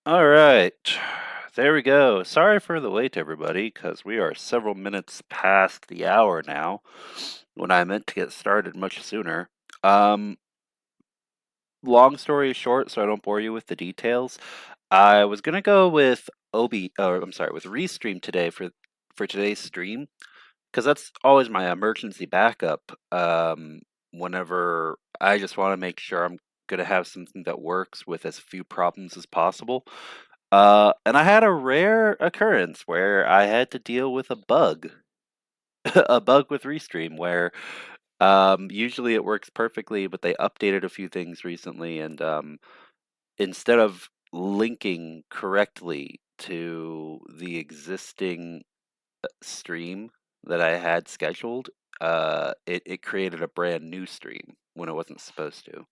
All right, there we go. Sorry for the wait, everybody, because we are several minutes past the hour now when I meant to get started much sooner. Um, Long story short, so I don't bore you with the details, I was gonna go with with Restream today for today's stream, because that's always my emergency backup. Whenever I just want to make sure I'm gonna have something that works with as few problems as possible. And I had a rare occurrence where I had to deal with a bug, a bug with Restream where usually it works perfectly, but they updated a few things recently, and instead of linking correctly to the existing stream that I had scheduled, it created a brand new stream when it wasn't supposed to.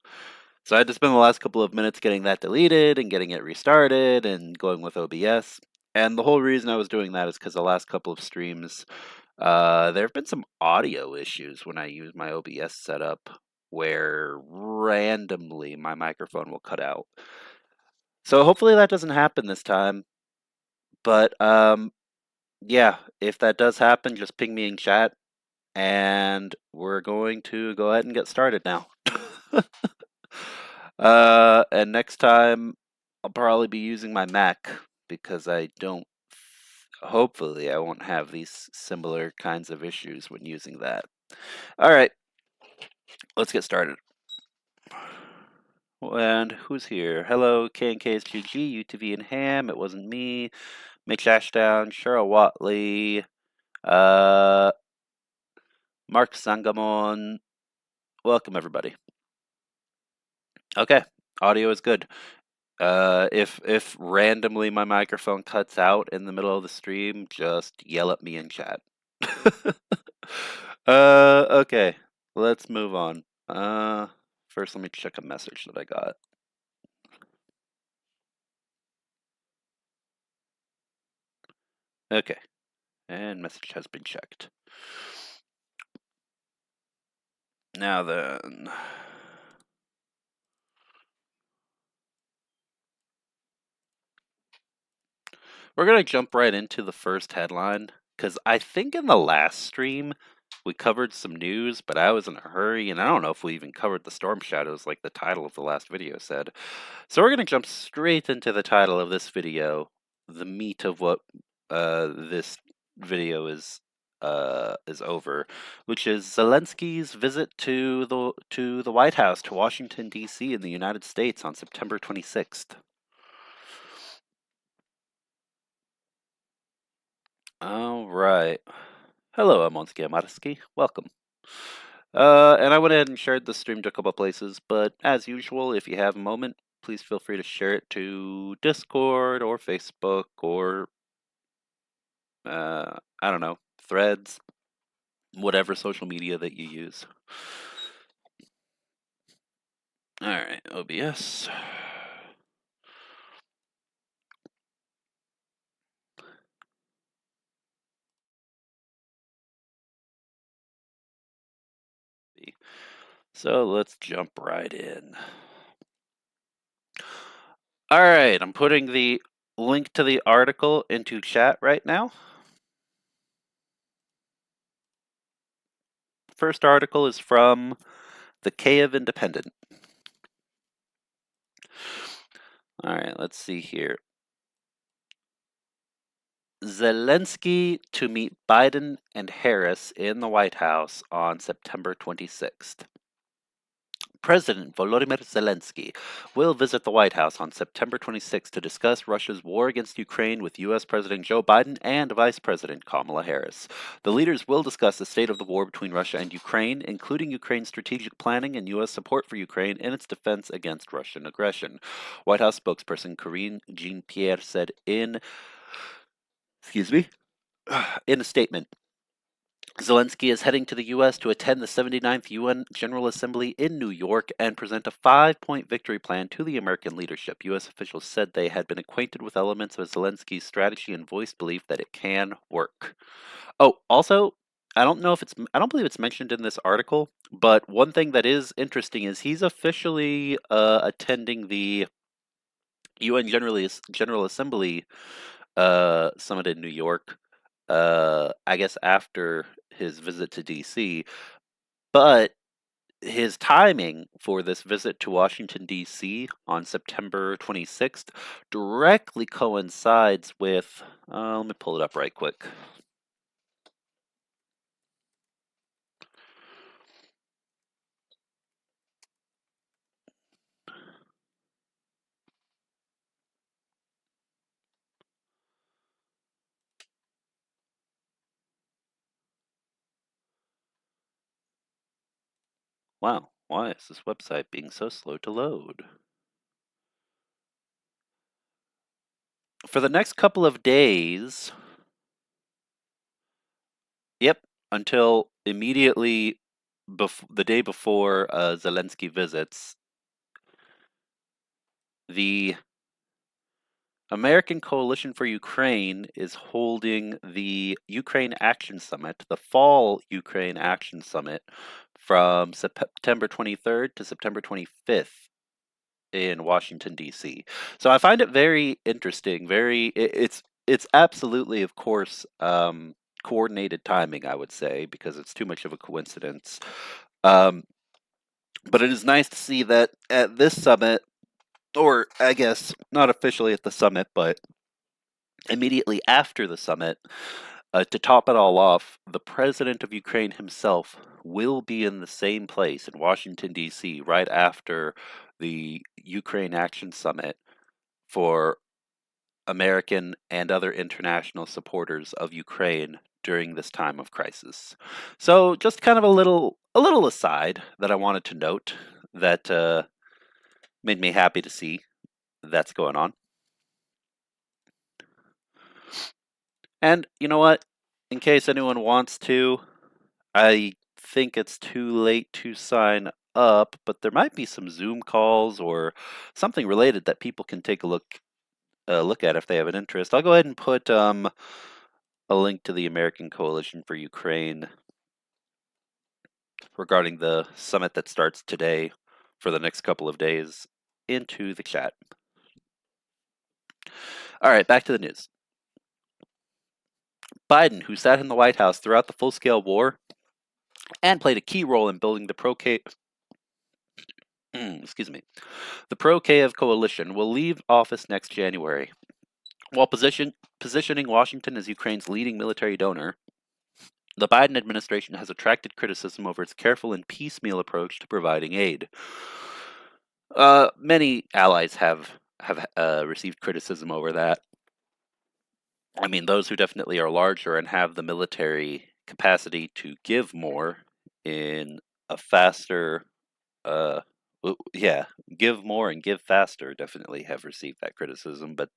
So I had to spend the last couple of minutes getting that deleted and getting it restarted and going with OBS. And the whole reason I was doing that is because the last couple of streams, there have been some audio issues when I use my OBS setup where randomly my microphone will cut out. So hopefully that doesn't happen this time. But yeah, if that does happen, just ping me in chat and we're going to go ahead and get started now. And next time I'll probably be using my Mac because I don't. Hopefully, I won't have these similar kinds of issues when using that. All right, let's get started. And who's here? Hello, KNKSGG, UTV and Ham. It wasn't me. Mitch Ashdown, Cheryl Watley, uh, Mark Sangamon. Welcome, everybody. Okay, audio is good. If randomly my microphone cuts out in the middle of the stream, just yell at me in chat. Okay, let's move on. First let me check a message that I got. Okay, and message has been checked. Now then. We're gonna jump right into the first headline, because I think in the last stream we covered some news, but I was in a hurry, and I don't know if we even covered the storm shadows like the title of the last video said. So we're gonna jump straight into the title of this video, the meat of what this video is over, which is Zelensky's visit to the White House, to Washington D.C. in the United States on September 26th. All right. Hello, Amonsky Amarsky. Welcome. And I went ahead and shared the stream to a couple of places, but as usual, if you have a moment, please feel free to share it to Discord or Facebook or, I don't know, Threads, whatever social media that you use. All right, OBS. So let's jump right in. All right, I'm putting the link to the article into chat right now. First article is from the Kyiv Independent. All right, let's see here. Zelensky to meet Biden and Harris in the White House on September 26th. President Volodymyr Zelensky will visit the White House on September 26 to discuss Russia's war against Ukraine with U.S. President Joe Biden and Vice President Kamala Harris. The leaders will discuss the state of the war between Russia and Ukraine, including Ukraine's strategic planning and U.S. support for Ukraine in its defense against Russian aggression. White House spokesperson Karine Jean-Pierre said in a statement, Zelensky is heading to the U.S. to attend the 79th UN General Assembly in New York and present a 5-point victory plan to the American leadership. U.S. officials said they had been acquainted with elements of Zelensky's strategy and voiced belief that it can work. Oh, also, I don't believe it's mentioned in this article, but one thing that is interesting is he's officially attending the UN General Assembly summit in New York, I guess after his visit to DC, but his timing for this visit to Washington, D.C. on September 26th directly coincides with, let me pull it up right quick. Wow, why is this website being so slow to load? For the next couple of days, yep, until immediately the day before Zelensky visits, the American Coalition for Ukraine is holding the Ukraine Action Summit, the Fall Ukraine Action Summit, from September 23rd to September 25th in Washington, D.C. So I find it very interesting. It's absolutely, of course, coordinated timing, I would say, because it's too much of a coincidence. Um, but it is nice to see that at this summit, or I guess not officially at the summit, but immediately after the summit, to top it all off, the president of Ukraine himself will be in the same place in Washington, D.C., right after the Ukraine Action Summit for American and other international supporters of Ukraine during this time of crisis. So, just kind of a little aside that I wanted to note that made me happy to see that's going on. And you know what? In case anyone wants to, I think it's too late to sign up, but there might be some Zoom calls or something related that people can take a look at if they have an interest. I'll go ahead and put a link to the American Coalition for Ukraine regarding the summit that starts today for the next couple of days into the chat. All right, back to the news. Biden, who sat in the White House throughout the full-scale war and played a key role in building the excuse me, the pro-Kiev coalition, will leave office next January. While positioning Washington as Ukraine's leading military donor, the Biden administration has attracted criticism over its careful and piecemeal approach to providing aid. Many allies have received criticism over that. I mean, those who definitely are larger and have the military capacity to give more in a faster, yeah, give more and give faster definitely have received that criticism, but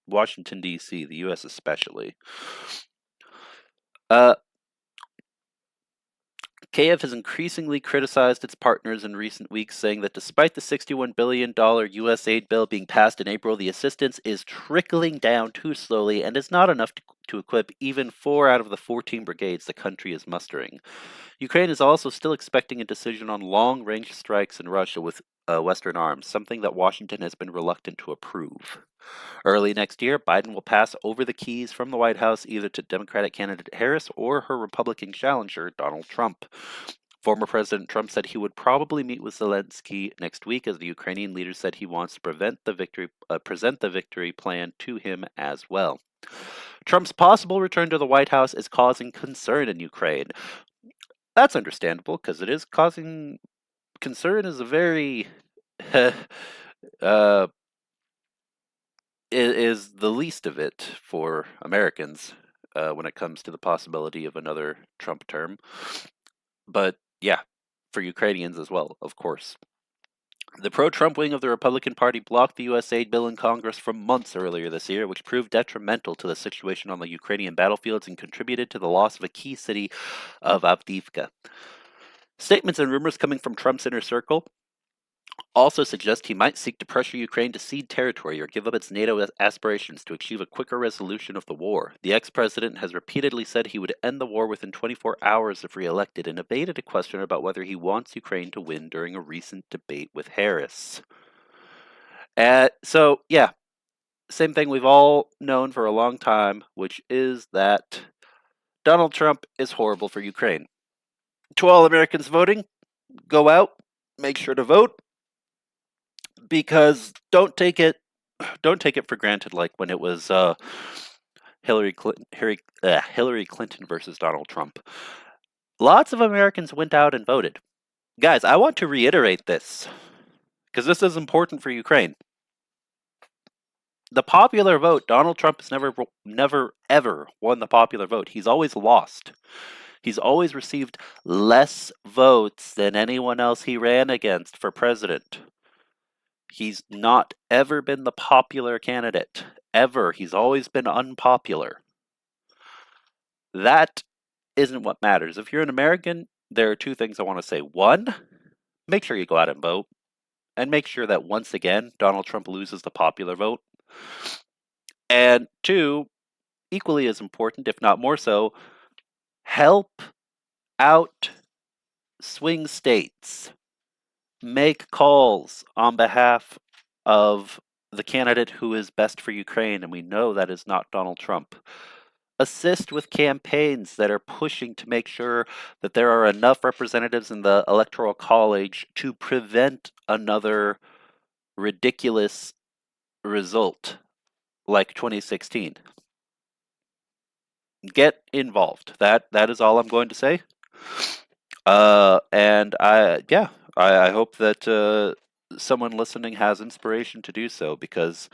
Washington, D.C., the U.S. especially. Uh, Kiev has increasingly criticized its partners in recent weeks, saying that despite the $61 billion U.S. aid bill being passed in April, the assistance is trickling down too slowly and is not enough to equip even 4 out of the 14 brigades the country is mustering. Ukraine is also still expecting a decision on long-range strikes in Russia with Western arms, something that Washington has been reluctant to approve. Early next year, Biden will pass over the keys from the White House either to Democratic candidate Harris or her Republican challenger, Donald Trump. Former President Trump said he would probably meet with Zelensky next week, as the Ukrainian leader said he wants to present the victory plan to him as well. Trump's possible return to the White House is causing concern in Ukraine. That's understandable, because it is causing concern is a very uh, is the least of it for Americans when it comes to the possibility of another Trump term. But yeah, for Ukrainians as well, of course. The pro-Trump wing of the Republican Party blocked the U.S. aid bill in Congress for months earlier this year, which proved detrimental to the situation on the Ukrainian battlefields and contributed to the loss of a key city of Avdiivka. Statements and rumors coming from Trump's inner circle also suggest he might seek to pressure Ukraine to cede territory or give up its NATO aspirations to achieve a quicker resolution of the war. The ex-president has repeatedly said he would end the war within 24 hours if re-elected, and evaded a question about whether he wants Ukraine to win during a recent debate with Harris. So, yeah, same thing we've all known for a long time, which is that Donald Trump is horrible for Ukraine. To all Americans voting, go out, make sure to vote, because don't take it for granted like when it was Hillary Clinton versus Donald Trump. Lots of Americans went out and voted. Guys, I want to reiterate this because this is important for Ukraine. The popular vote, Donald Trump has never ever won the popular vote. He's always lost. He's always received less votes than anyone else he ran against for president. He's not ever been the popular candidate. Ever. He's always been unpopular. That isn't what matters. If you're an American, there are two things I want to say. One, make sure you go out and vote. And make sure that once again, Donald Trump loses the popular vote. And two, equally as important, if not more so, help out swing states. Make calls on behalf of the candidate who is best for Ukraine, and we know that is not Donald Trump. Assist with campaigns that are pushing to make sure that there are enough representatives in the Electoral College to prevent another ridiculous result like 2016. Get involved. That is all I'm going to say. And I hope that someone listening has inspiration to do so, because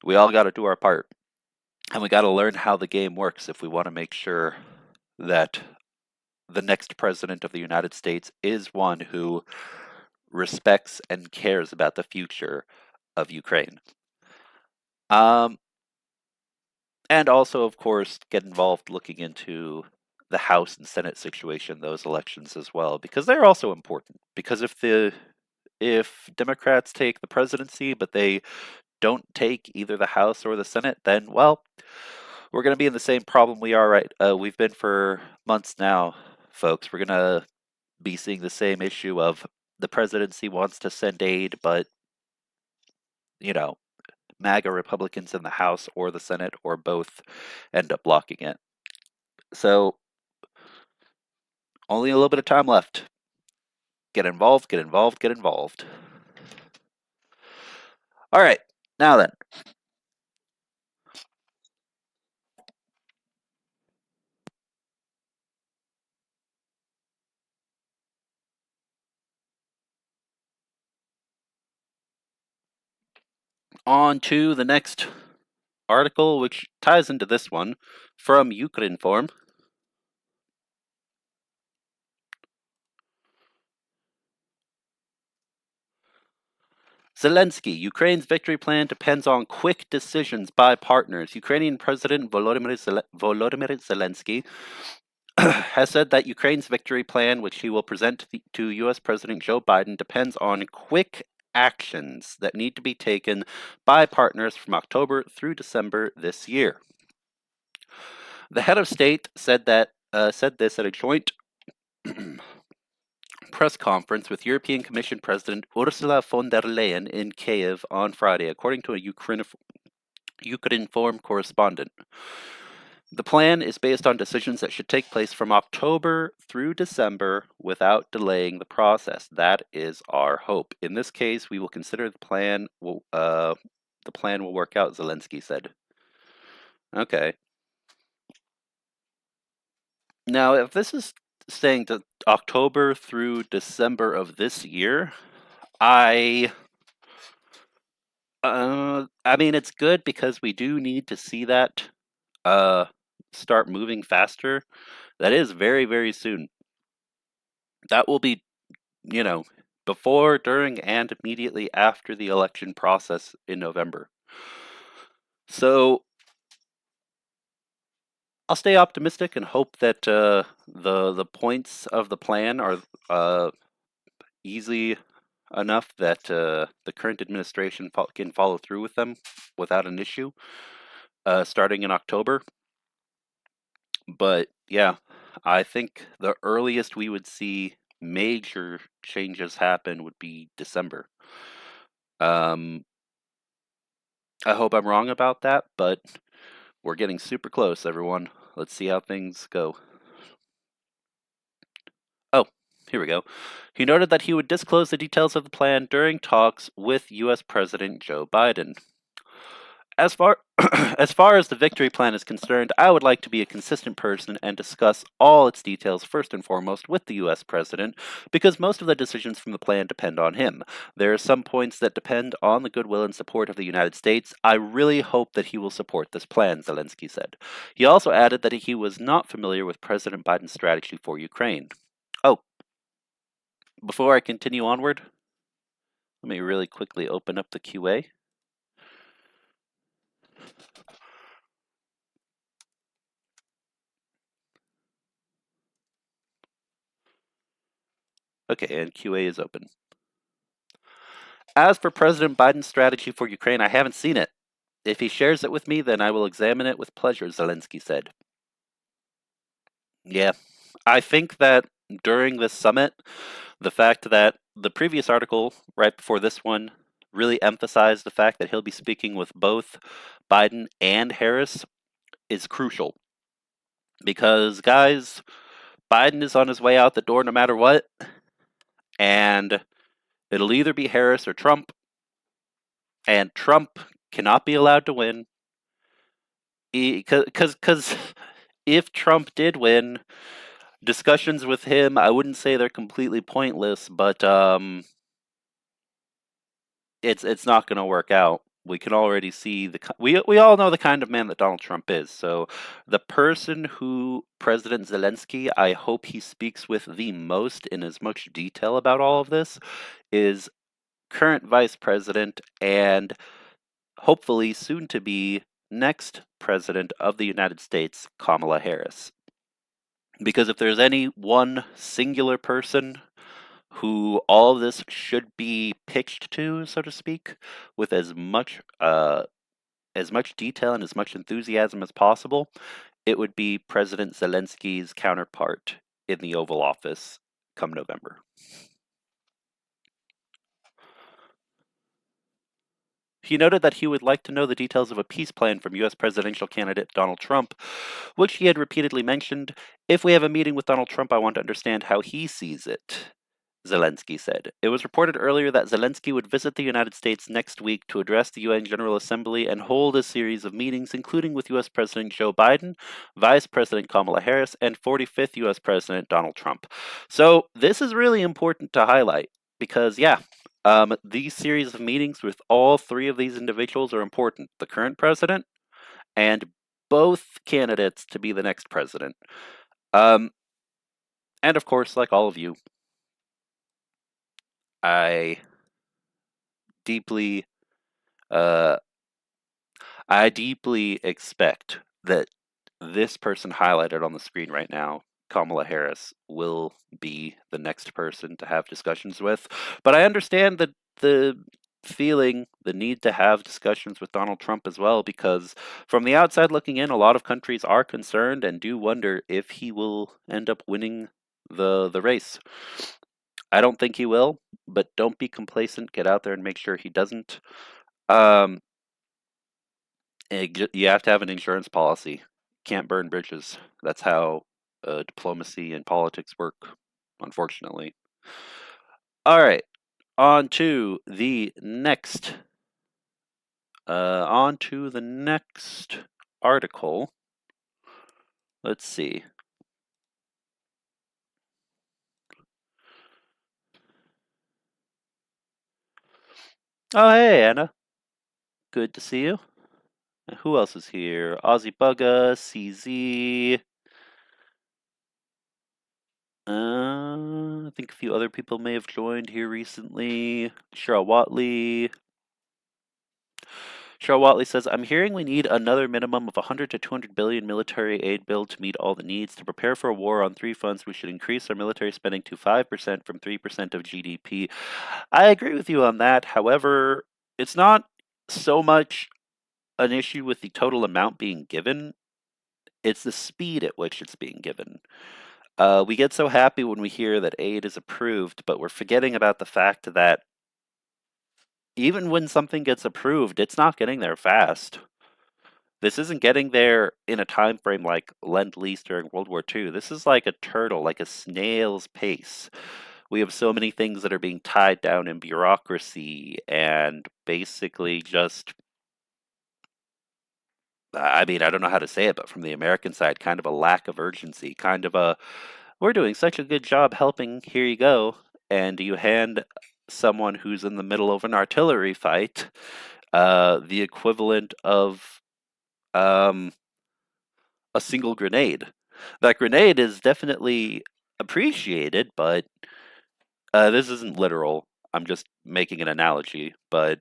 we all got to do our part, and we got to learn how the game works if we want to make sure that the next president of the United States is one who respects and cares about the future of Ukraine. And also, of course, get involved looking into the House and Senate situation, those elections as well, because they're also important. Because if Democrats take the presidency, but they don't take either the House or the Senate, then, well, we're going to be in the same problem we've been for months now, folks. We're going to be seeing the same issue of the presidency wants to send aid, but, you know, MAGA Republicans in the House or the Senate or both end up blocking it. So, only a little bit of time left. Get involved, get involved, get involved. All right, now then. On to the next article, which ties into this one from Ukrinform. Zelensky, Ukraine's victory plan depends on quick decisions by partners. Ukrainian President Volodymyr Zelensky has said that Ukraine's victory plan, which he will present to U.S. President Joe Biden, depends on quick actions that need to be taken by partners from October through December this year. The head of state said this at a joint press conference with European Commission President Ursula von der Leyen in Kiev on Friday, according to a Ukrinform correspondent. The plan is based on decisions that should take place from October through December without delaying the process. That is our hope. In this case, we will consider the plan will work out, Zelensky said. Okay. Now, if this is saying that October through December of this year, I mean, it's good because we do need to see that start moving faster. That is very, very soon. That will be, before, during, and immediately after the election process in November. So I'll stay optimistic and hope that the points of the plan are easy enough that the current administration can follow through with them without an issue, starting in October. But yeah, I think the earliest we would see major changes happen would be December. I hope I'm wrong about that, but we're getting super close, everyone. Let's see how things go. Oh, here we go. He noted that he would disclose the details of the plan during talks with U.S. President Joe Biden. As far as far as the victory plan is concerned, I would like to be a consistent person and discuss all its details first and foremost with the US president because most of the decisions from the plan depend on him. There are some points that depend on the goodwill and support of the United States. I really hope that he will support this plan, Zelensky said. He also added that he was not familiar with President Biden's strategy for Ukraine. Oh, before I continue onward, let me really quickly open up the QA. Okay, and QA is open. As for President Biden's strategy for Ukraine, I haven't seen it. If he shares it with me, then I will examine it with pleasure, Zelensky said. Yeah, I think that during this summit, the fact that the previous article, right before this one, really emphasized the fact that he'll be speaking with both Biden and Harris is crucial. Because, guys, Biden is on his way out the door no matter what, and it'll either be Harris or Trump, and Trump cannot be allowed to win. Because if Trump did win, discussions with him, I wouldn't say they're completely pointless, but it's not going to work out. We can already see we all know the kind of man that Donald Trump is. So the person who President Zelensky, I hope he speaks with the most in as much detail about all of this, is current Vice President and hopefully soon to be next President of the United States, Kamala Harris. Because if there's any one singular person who all of this should be pitched to, so to speak, with as much detail and as much enthusiasm as possible, it would be President Zelensky's counterpart in the Oval Office come November. He noted that he would like to know the details of a peace plan from U.S. presidential candidate Donald Trump, which he had repeatedly mentioned. If we have a meeting with Donald Trump, I want to understand how he sees it, Zelensky said. It was reported earlier that Zelensky would visit the United States next week to address the UN General Assembly and hold a series of meetings, including with U.S. President Joe Biden, Vice President Kamala Harris, and 45th U.S. President Donald Trump. So this is really important to highlight because, yeah, these series of meetings with all three of these individuals are important. The current president and both candidates to be the next president. And of course, like all of you, I deeply, uh, I deeply expect that this person highlighted on the screen right now, Kamala Harris, will be the next person to have discussions with. But I understand that the feeling, the need to have discussions with Donald Trump as well, because from the outside looking in, a lot of countries are concerned and do wonder if he will end up winning the race. I don't think he will, but don't be complacent. Get out there and make sure he doesn't. Um, you have to have an insurance policy. Can't burn bridges. That's how diplomacy and politics work, unfortunately. All right, on to the next. On to the next article. Let's see. Oh, hey, Anna. Good to see you. Who else is here? Ozzy Bugga, CZ. I think a few other people may have joined here recently. Cheryl Watley. Cheryl Watley says, I'm hearing we need another minimum of 100 to 200 billion military aid bill to meet all the needs. To prepare for a war on three fronts, we should increase our military spending to 5% from 3% of GDP. I agree with you on that. However, it's not so much an issue with the total amount being given, it's the speed at which it's being given. We get so happy when we hear that aid is approved, but we're forgetting about the fact that even when something gets approved, it's not getting there fast. This isn't getting there in a time frame like Lend-Lease during World War II. This is like a turtle, like a snail's pace. We have so many things that are being tied down in bureaucracy and basically just, I mean, I don't know how to say it, but from the American side, kind of a lack of urgency, kind of a, we're doing such a good job helping, here you go. And you hand someone who's in the middle of an artillery fight the equivalent of um, a single grenade. That grenade is definitely appreciated, but this isn't literal. I'm just making an analogy, but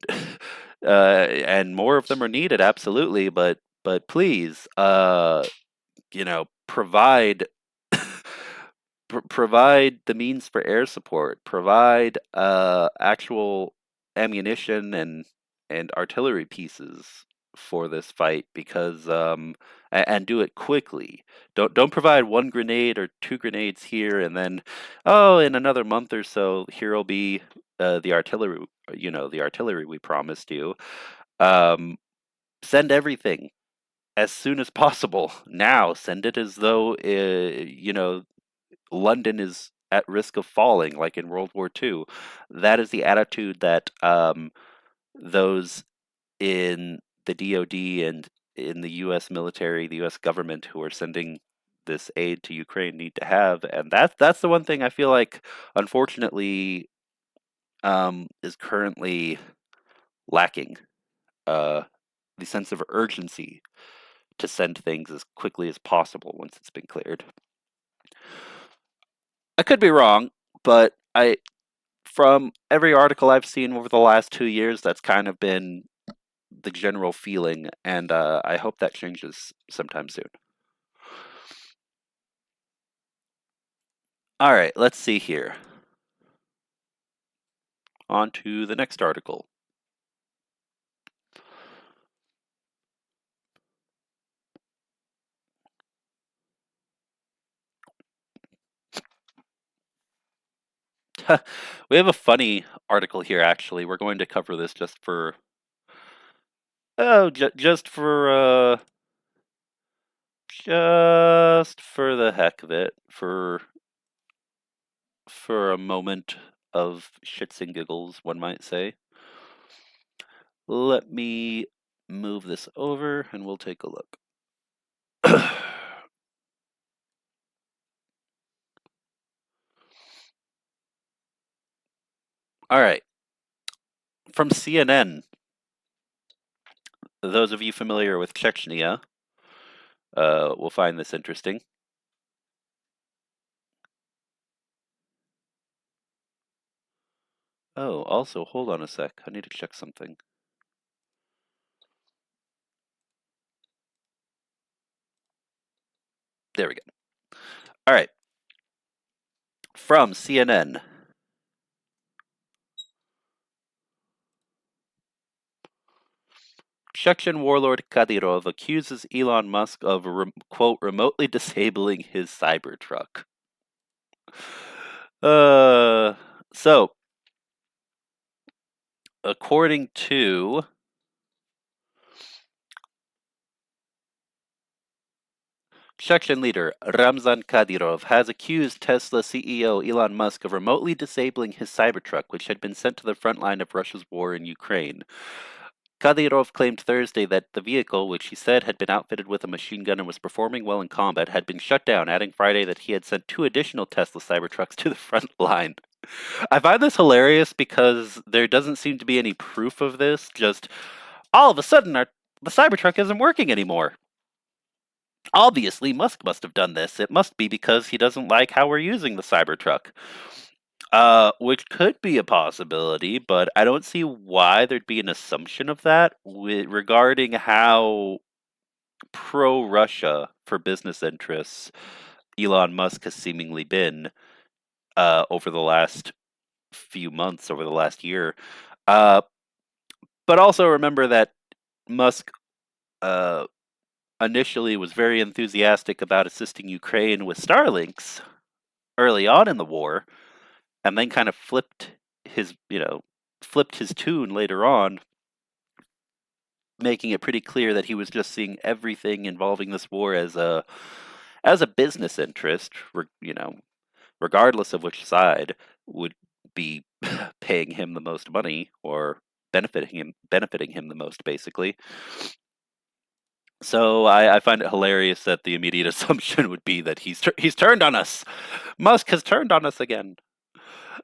and more of them are needed, absolutely. But please, provide provide the means for air support, provide actual ammunition and artillery pieces for this fight because and do it quickly. Don't provide one grenade or two grenades here and then oh in another month or so here'll be the artillery the artillery we promised you. Um, Send everything as soon as possible now. Send it as though London is at risk of falling, like in World War II. That is the attitude that those in the DoD and in the U.S. military, the U.S. government, who are sending this aid to Ukraine need to have, and that's the one thing I feel like, unfortunately, is currently lacking. Uh, the sense of urgency to send things as quickly as possible once it's been cleared. I could be wrong, but from every article I've seen over the last 2 years, that's kind of been the general feeling, and I hope that changes sometime soon. All right, let's see here. On to the next article. We have a funny article here, actually. We're going to cover this just for just for the heck of it, for a moment of shits and giggles, one might say. Let me move this over and we'll take a look. All right. From CNN, those of you familiar with Chechnya will find this interesting. Oh, also, hold on a sec. I need to check something. There we go. All right. From CNN. Chechen warlord Kadyrov accuses Elon Musk of, quote, remotely disabling his Cybertruck. So, according to Chechen leader Ramzan Kadyrov has accused Tesla CEO Elon Musk of remotely disabling his Cybertruck, which had been sent to the front line of Russia's war in Ukraine. Kadyrov claimed Thursday that the vehicle, which he said had been outfitted with a machine gun and was performing well in combat, had been shut down, adding Friday that he had sent 2 additional Tesla Cybertrucks to the front line. I find this hilarious because there doesn't seem to be any proof of this, just all of a sudden the Cybertruck isn't working anymore. Obviously, Musk must have done this. It must be because he doesn't like how we're using the Cybertruck. Which could be a possibility, but I don't see why there'd be an assumption of that regarding how pro-Russia for business interests Elon Musk has seemingly been over the last few months, over the last year. But also remember that Musk initially was very enthusiastic about assisting Ukraine with Starlinks early on in the war, and then kind of flipped his, flipped his tune later on, making it pretty clear that he was just seeing everything involving this war as a business interest, regardless of which side would be paying him the most money or benefiting him the most, basically. So I find it hilarious that the immediate assumption would be that he's turned on us. Musk has turned on us again.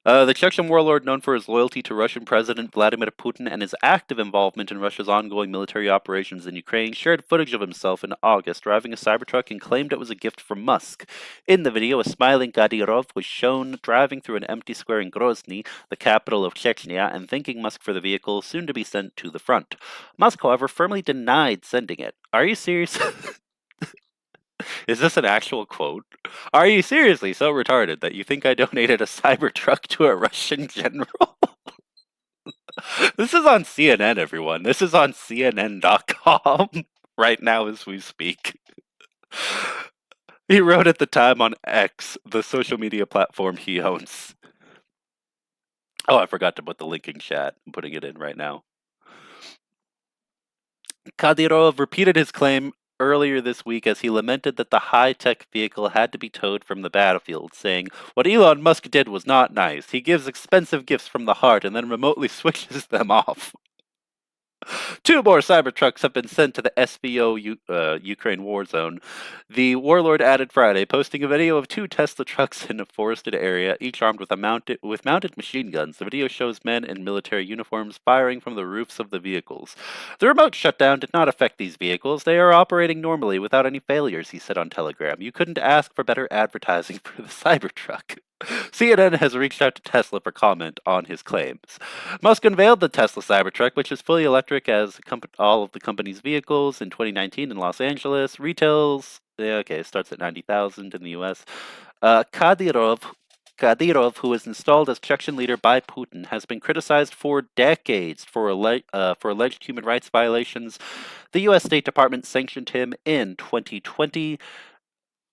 The Chechen warlord, known for his loyalty to Russian President Vladimir Putin and his active involvement in Russia's ongoing military operations in Ukraine, shared footage of himself in August driving a Cybertruck and claimed it was a gift from Musk. In the video, a smiling Kadyrov was shown driving through an empty square in Grozny, the capital of Chechnya, and thanking Musk for the vehicle soon to be sent to the front. Musk, however, firmly denied sending it. Are you serious? Is this an actual quote? Are you seriously so retarded that you think I donated a Cybertruck to a Russian general? This is on CNN, everyone. This is on CNN.com right now as we speak. He wrote at the time on X, the social media platform he owns. Oh, I forgot to put the link in chat. I'm putting it in right now. Kadyrov repeated his claim earlier this week as he lamented that the high-tech vehicle had to be towed from the battlefield, saying, "What Elon Musk did was not nice. He gives expensive gifts from the heart and then remotely switches them off." 2 more Cybertrucks have been sent to the SVO Ukraine war zone. The warlord added Friday, posting a video of 2 Tesla trucks in a forested area, each armed with mounted machine guns. The video shows men in military uniforms firing from the roofs of the vehicles. The remote shutdown did not affect these vehicles. They are operating normally without any failures, he said on Telegram. You couldn't ask for better advertising for the Cybertruck. CNN has reached out to Tesla for comment on his claims. Musk unveiled the Tesla Cybertruck, which is fully electric as all of the company's vehicles in 2019 in Los Angeles. Retails, starts at 90,000 in the U.S. Kadyrov, who was installed as Chechen leader by Putin, has been criticized for decades for alleged human rights violations. The U.S. State Department sanctioned him in 2020,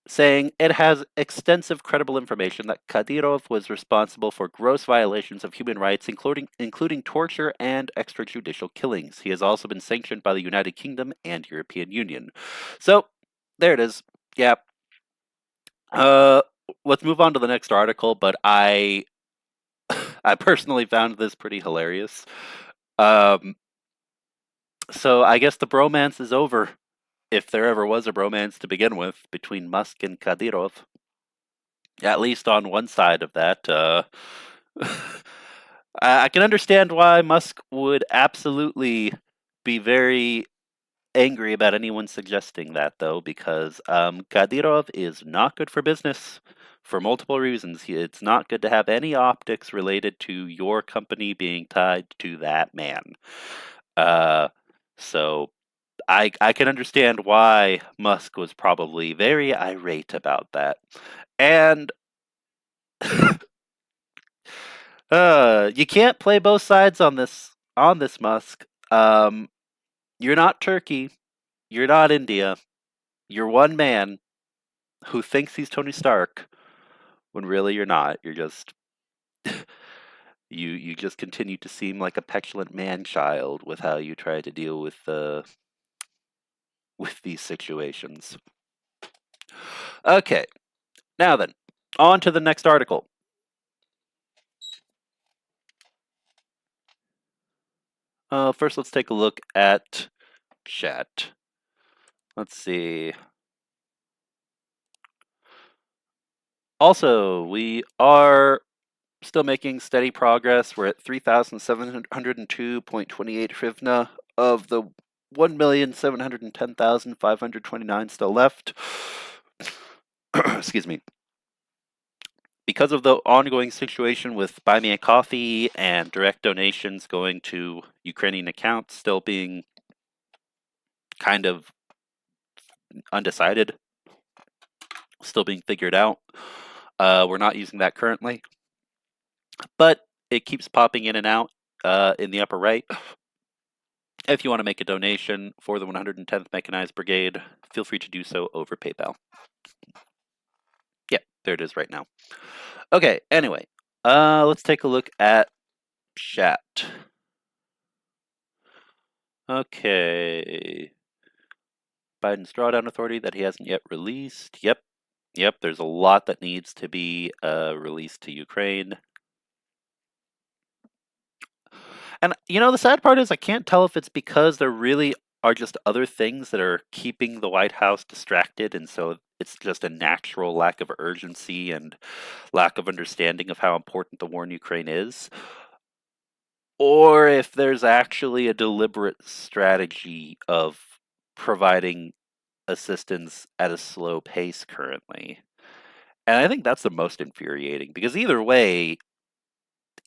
saying it has extensive credible information that Kadyrov was responsible for gross violations of human rights, including torture and extrajudicial killings. He has also been sanctioned by the United Kingdom and European Union. So, there it is. Yeah. Let's move on to the next article, but I personally found this pretty hilarious. So I guess the bromance is over, if there ever was a bromance to begin with, between Musk and Kadyrov. At least on one side of that. I can understand why Musk would absolutely be very angry about anyone suggesting that, though, because Kadyrov is not good for business for multiple reasons. It's not good to have any optics related to your company being tied to that man. So I can understand why Musk was probably very irate about that. And you can't play both sides on this Musk. You're not Turkey. You're not India. You're one man who thinks he's Tony Stark when really you're not. You're just you just continue to seem like a petulant man-child with how you try to deal with these situations. Okay. Now then, on to the next article. First, let's take a look at chat. Let's see. Also, we are still making steady progress. We're at 3,702.28 hryvnia of the 1,710,529 still left. Excuse me. Because of the ongoing situation with Buy Me a Coffee and direct donations going to Ukrainian accounts still being kind of undecided, still being figured out, we're not using that currently. But it keeps popping in and out in the upper right. If you want to make a donation for the 110th Mechanized Brigade, feel free to do so over PayPal. Yep, there it is right now. Okay, anyway, let's take a look at chat. Okay. Biden's drawdown authority that he hasn't yet released. Yep. Yep, there's a lot that needs to be released to Ukraine. And the sad part is I can't tell if it's because there really are just other things that are keeping the White House distracted, and so it's just a natural lack of urgency and lack of understanding of how important the war in Ukraine is, or if there's actually a deliberate strategy of providing assistance at a slow pace currently. And I think that's the most infuriating because either way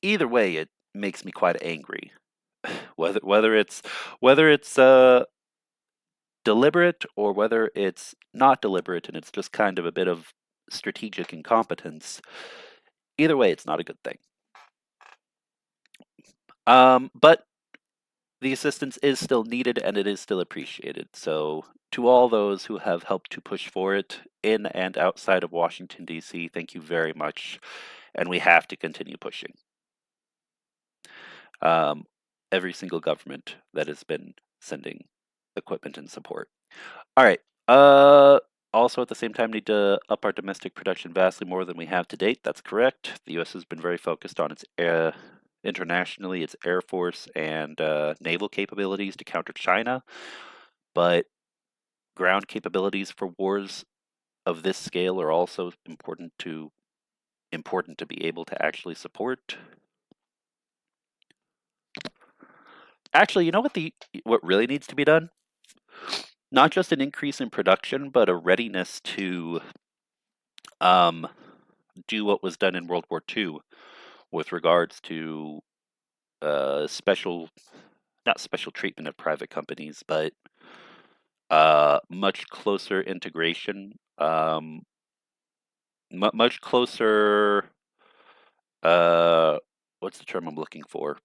it makes me quite angry. Whether it's deliberate or whether it's not deliberate and it's just kind of a bit of strategic incompetence, either way it's not a good thing. But the assistance is still needed and it is still appreciated. So to all those who have helped to push for it in and outside of Washington, D.C., thank you very much. And we have to continue pushing. Every single government that has been sending equipment and support. All right. Also, at the same time, need to up our domestic production vastly more than we have to date. That's correct. The U.S. has been very focused on its internationally, its air force and naval capabilities to counter China, but ground capabilities for wars of this scale are also important to be able to actually support. Actually, you know what really needs to be done? Not just an increase in production, but a readiness to do what was done in World War II with regards to special, not special treatment of private companies, but much closer integration, much closer. What's the term I'm looking for?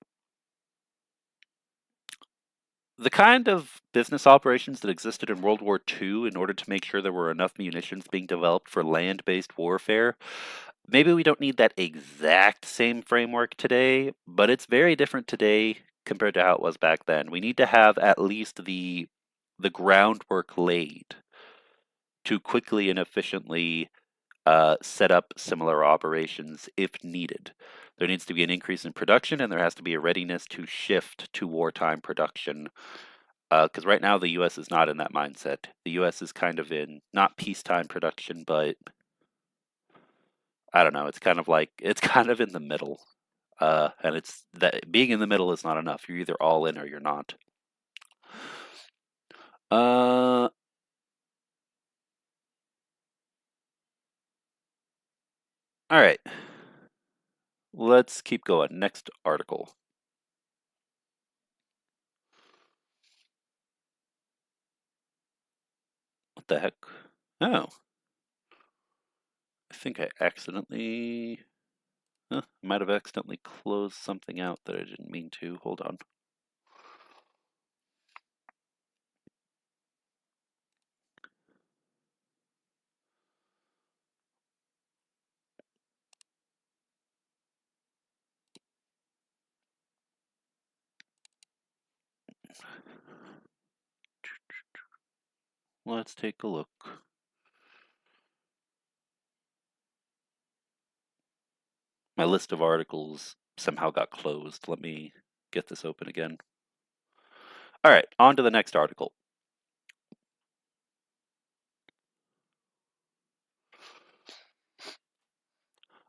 The kind of business operations that existed in World War II in order to make sure there were enough munitions being developed for land-based warfare. Maybe we don't need that exact same framework today, but it's very different today compared to how it was back then. We need to have at least the groundwork laid to quickly and efficiently set up similar operations if needed. There needs to be an increase in production, and there has to be a readiness to shift to wartime production. Because right now the U.S. is not in that mindset. The U.S. is kind of in not peacetime production, but I don't know. It's kind of in the middle. And it's that being in the middle is not enough. You're either all in or you're not. All right. Let's keep going. Next article. What the heck? Oh. I think I accidentally... might have accidentally closed something out that I didn't mean to. Hold on. Let's take a look. My list of articles somehow got closed. Let me get this open again. All right, on to the next article.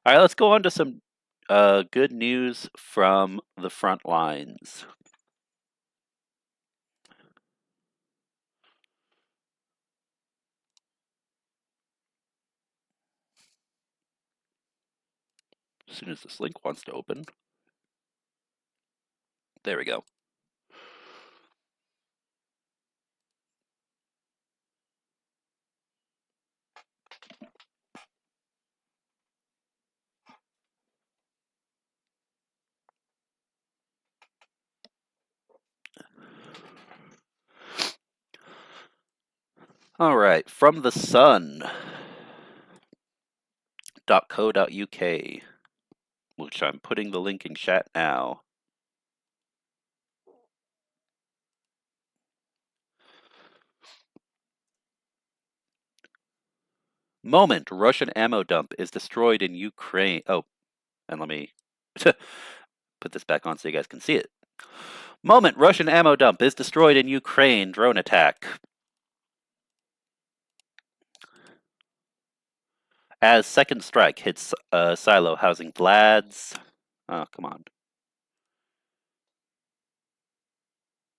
All right, let's go on to some good news from the front lines. As soon as this link wants to open. There we go. All right, from the sun.co.uk, which I'm putting the link in chat now. Moment, Russian ammo dump is destroyed in Ukraine. Oh, and let me put this back on so you guys can see it. Moment, Russian ammo dump is destroyed in Ukraine. Drone attack. As second strike hits a silo housing Vlad's. Oh, come on.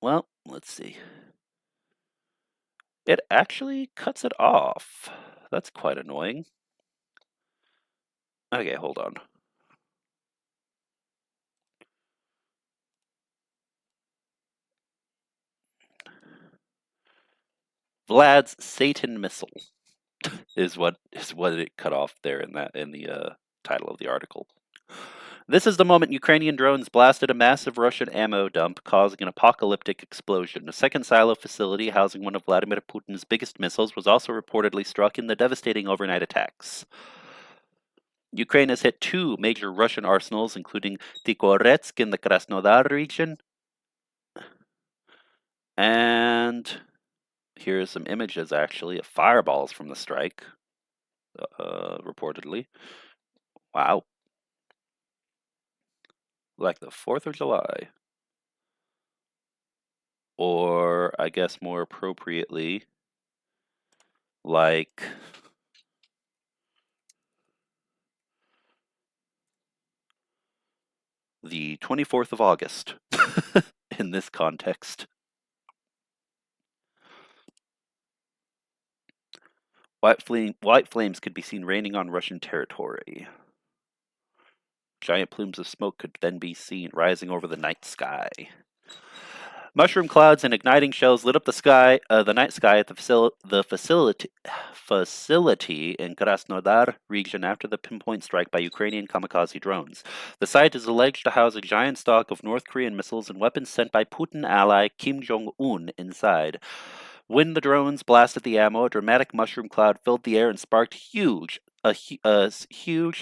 Well, let's see. It actually cuts it off. That's quite annoying. Okay, hold on. Vlad's Satan missile is what it cut off there in the title of the article. This is the moment Ukrainian drones blasted a massive Russian ammo dump, causing an apocalyptic explosion. A second silo facility housing one of Vladimir Putin's biggest missiles was also reportedly struck in the devastating overnight attacks. Ukraine has hit two major Russian arsenals, including Tikoretsk in the Krasnodar region. And here's some images, actually, of fireballs from the strike, reportedly. Wow. Like the 4th of July. Or, I guess more appropriately, like the 24th of August in this context. White flames could be seen raining on Russian territory. Giant plumes of smoke could then be seen rising over the night sky. Mushroom clouds and igniting shells lit up the night sky at the facility in Krasnodar region after the pinpoint strike by Ukrainian kamikaze drones. The site is alleged to house a giant stock of North Korean missiles and weapons sent by Putin ally Kim Jong-un inside. When the drones blasted the ammo, a dramatic mushroom cloud filled the air and sparked huge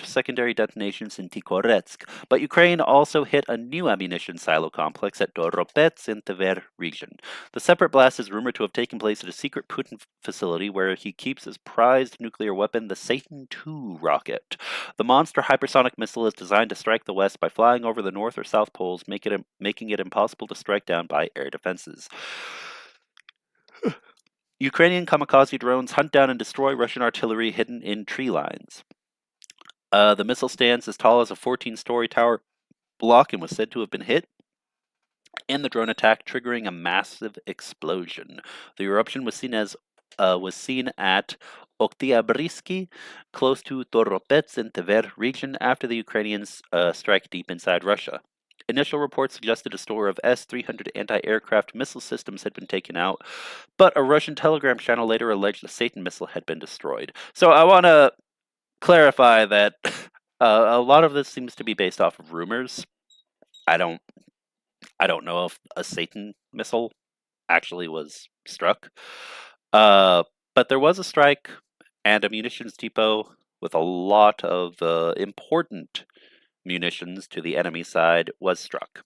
secondary detonations in Tikoretsk, but Ukraine also hit a new ammunition silo complex at Doropets in Tver region. The separate blast is rumored to have taken place at a secret Putin facility where he keeps his prized nuclear weapon, the Satan II rocket. The monster hypersonic missile is designed to strike the West by flying over the North or South poles, making it impossible to strike down by air defenses. Ukrainian kamikaze drones hunt down and destroy Russian artillery hidden in tree lines. The missile stands as tall as a 14-story tower block and was said to have been hit in the drone attack, triggering a massive explosion. The eruption was seen at Oktyabrysky, close to Toropets in Tver region, after the Ukrainians strike deep inside Russia. Initial reports suggested a store of S-300 anti-aircraft missile systems had been taken out, but a Russian Telegram channel later alleged the Satan missile had been destroyed. So I want to clarify that a lot of this seems to be based off of rumors. I don't know if a Satan missile actually was struck, but there was a strike and a munitions depot with a lot of important munitions to the enemy side was struck.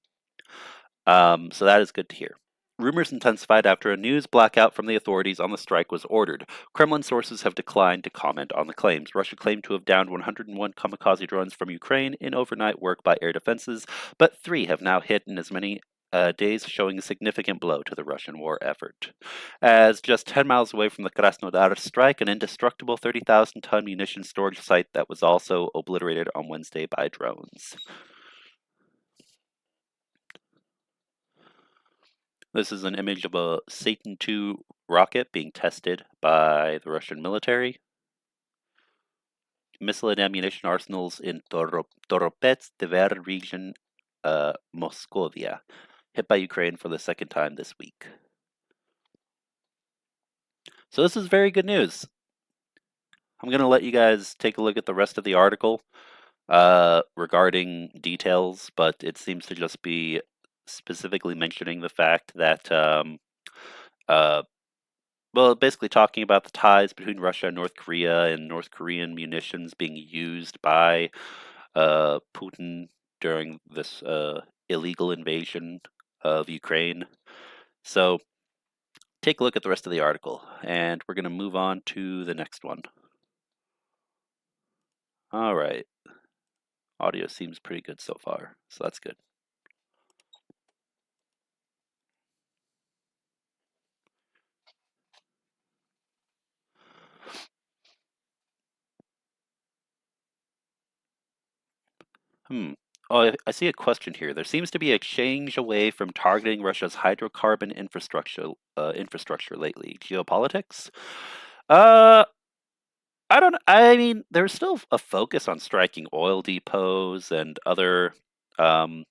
So that is good to hear. Rumors intensified after a news blackout from the authorities on the strike was ordered. Kremlin sources have declined to comment on the claims. Russia claimed to have downed 101 kamikaze drones from Ukraine in overnight work by air defenses, but 3 have now hit in as many days, showing a significant blow to the Russian war effort. As just 10 miles away from the Krasnodar strike, an indestructible 30,000-ton munition storage site that was also obliterated on Wednesday by drones. This is an image of a Satan II rocket being tested by the Russian military. Missile and ammunition arsenals in Toropets, Tver region, Moscovia, hit by Ukraine for the second time this week. So this is very good news. I'm going to let you guys take a look at the rest of the article regarding details, but it seems to just be specifically mentioning the fact that well, basically talking about the ties between Russia and North Korea and North Korean munitions being used by Putin during this illegal invasion of Ukraine. So take a look at the rest of the article, and we're going to move on to the next one. All right. Audio seems pretty good so far, so that's good. Hmm. Oh, I see a question here. There seems to be a change away from targeting Russia's hydrocarbon infrastructure lately. Geopolitics? Uh, I don't. I mean, there's still a focus on striking oil depots and um,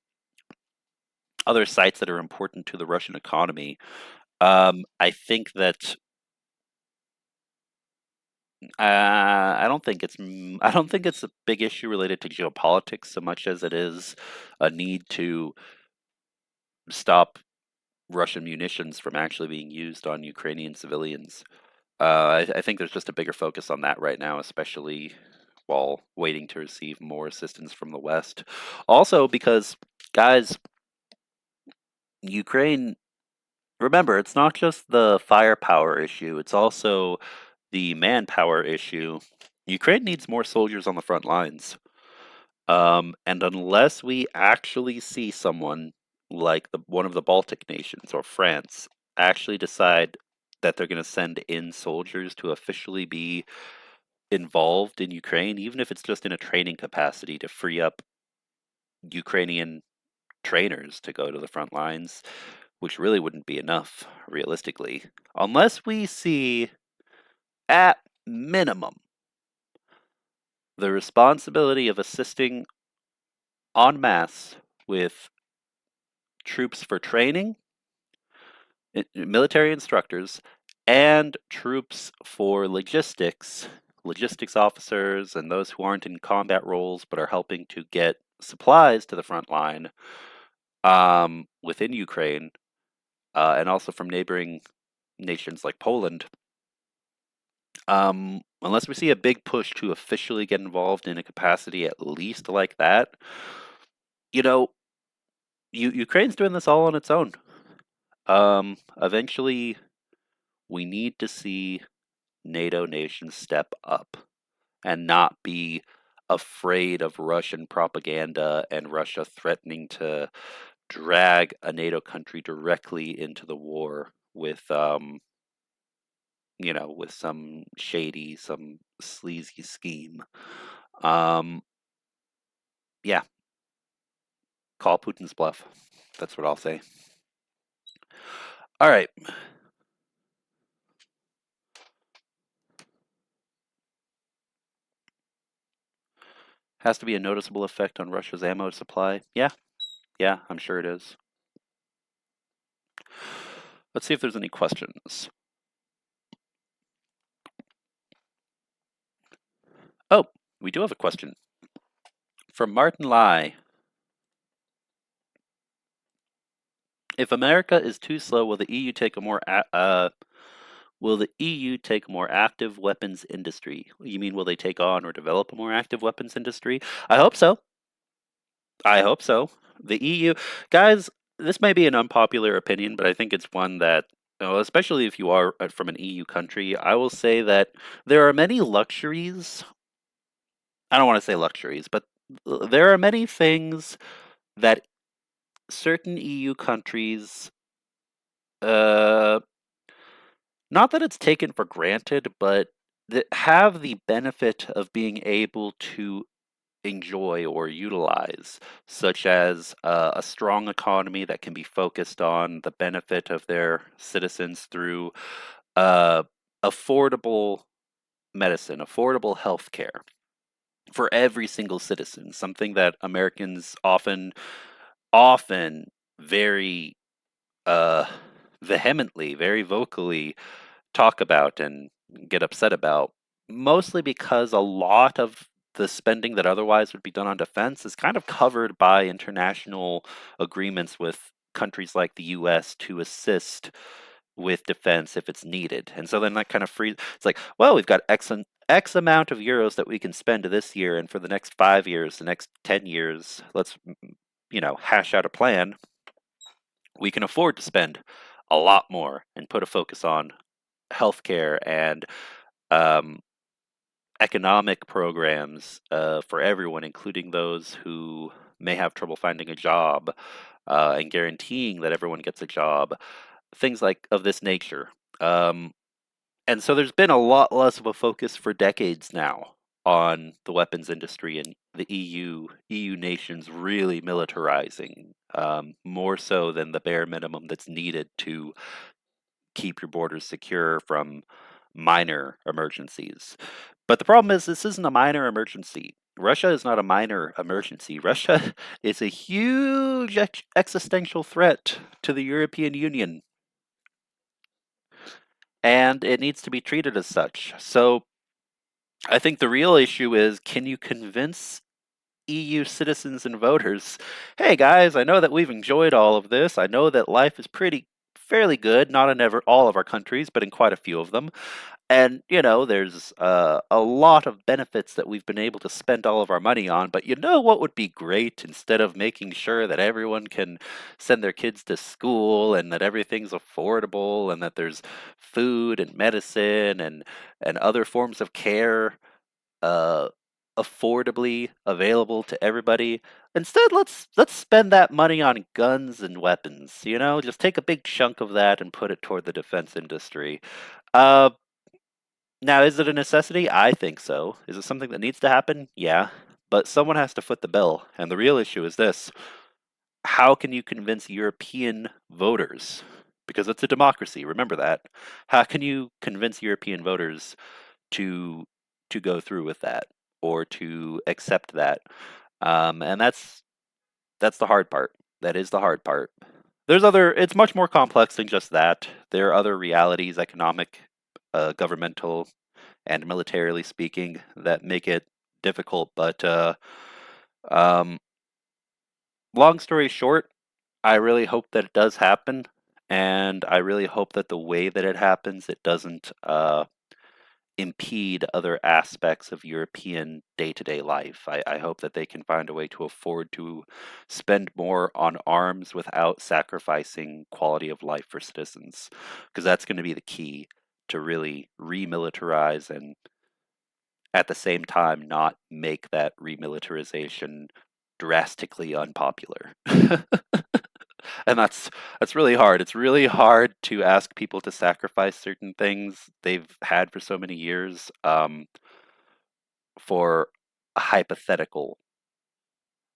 other sites that are important to the Russian economy. I think that I don't think I don't think it's a big issue related to geopolitics so much as it is a need to stop Russian munitions from actually being used on Ukrainian civilians. I think there's just a bigger focus on that right now, especially while waiting to receive more assistance from the West. Also, because, guys, Ukraine, remember, it's not just the firepower issue, it's also the manpower issue. Ukraine needs more soldiers on the front lines. And unless we actually see someone like one of the Baltic nations or France actually decide that they're going to send in soldiers to officially be involved in Ukraine, even if it's just in a training capacity to free up Ukrainian trainers to go to the front lines, which really wouldn't be enough, realistically, unless we see, at minimum, the responsibility of assisting en masse with troops for training, military instructors, and troops for logistics officers, and those who aren't in combat roles but are helping to get supplies to the front line within Ukraine, and also from neighboring nations like Poland. Unless we see a big push to officially get involved in a capacity at least like that, you know, Ukraine's doing this all on its own. Eventually, we need to see NATO nations step up and not be afraid of Russian propaganda and Russia threatening to drag a NATO country directly into the war with with some shady, some sleazy scheme. Um, yeah, call Putin's bluff. That's what I'll say. All right. Has to be a noticeable effect on Russia's ammo supply. Yeah, I'm sure it is. Let's see if there's any questions. Oh, we do have a question from Martin Lai. If America is too slow, will the EU take a more will the EU take a more active weapons industry? You mean will they take on or develop a more active weapons industry? I hope so. I hope so. The EU, guys, this may be an unpopular opinion, but I think it's one that, especially if you are from an EU country, I will say that there are many luxuries. I don't want to say luxuries, but there are many things that certain EU countries, uh, not that it's taken for granted, but that have the benefit of being able to enjoy or utilize, such as a strong economy that can be focused on the benefit of their citizens through uh, affordable medicine, affordable health care for every single citizen, something that Americans often very uh, vehemently, very vocally talk about and get upset about, mostly because a lot of the spending that otherwise would be done on defense is kind of covered by international agreements with countries like the US to assist with defense if it's needed. And so then that kind of frees it's like, well, we've got X amount of euros that we can spend this year, and for the next 5 years, the next 10 years, let's hash out a plan. We can afford to spend a lot more and put a focus on healthcare and um, economic programs for everyone, including those who may have trouble finding a job, and guaranteeing that everyone gets a job, things like of this nature. Um, and so there's been a lot less of a focus for decades now on the weapons industry and the EU nations really militarizing, more so than the bare minimum that's needed to keep your borders secure from minor emergencies. But the problem is, this isn't a minor emergency. Russia is not a minor emergency. Russia is a huge existential threat to the European Union, and it needs to be treated as such. So I think the real issue is, can you convince EU citizens and voters, hey guys, I know that we've enjoyed all of this. I know that life is pretty fairly good, not in ever all of our countries, but in quite a few of them. And, there's a lot of benefits that we've been able to spend all of our money on. But you know what would be great, instead of making sure that everyone can send their kids to school and that everything's affordable and that there's food and medicine and other forms of care uh, affordably available to everybody. Instead, let's spend that money on guns and weapons. Just take a big chunk of that and put it toward the defense industry. Uh, Now, is it a necessity? I think so. Is it something that needs to happen? Yeah. But someone has to foot the bill. And the real issue is this: how can you convince European voters? Because it's a democracy, remember that. How can you convince European voters to go through with that or to accept that? And that's the hard part. That is the hard part. It's much more complex than just that. There are other realities, economic, governmental, and militarily speaking, that make it difficult. But um, long story short, I really hope that it does happen, and I really hope that the way that it happens, it doesn't impede other aspects of European day-to-day life. I hope that they can find a way to afford to spend more on arms without sacrificing quality of life for citizens, because that's going to be the key to really remilitarize and at the same time not make that remilitarization drastically unpopular. And that's really hard. It's really hard to ask people to sacrifice certain things they've had for so many years, for a hypothetical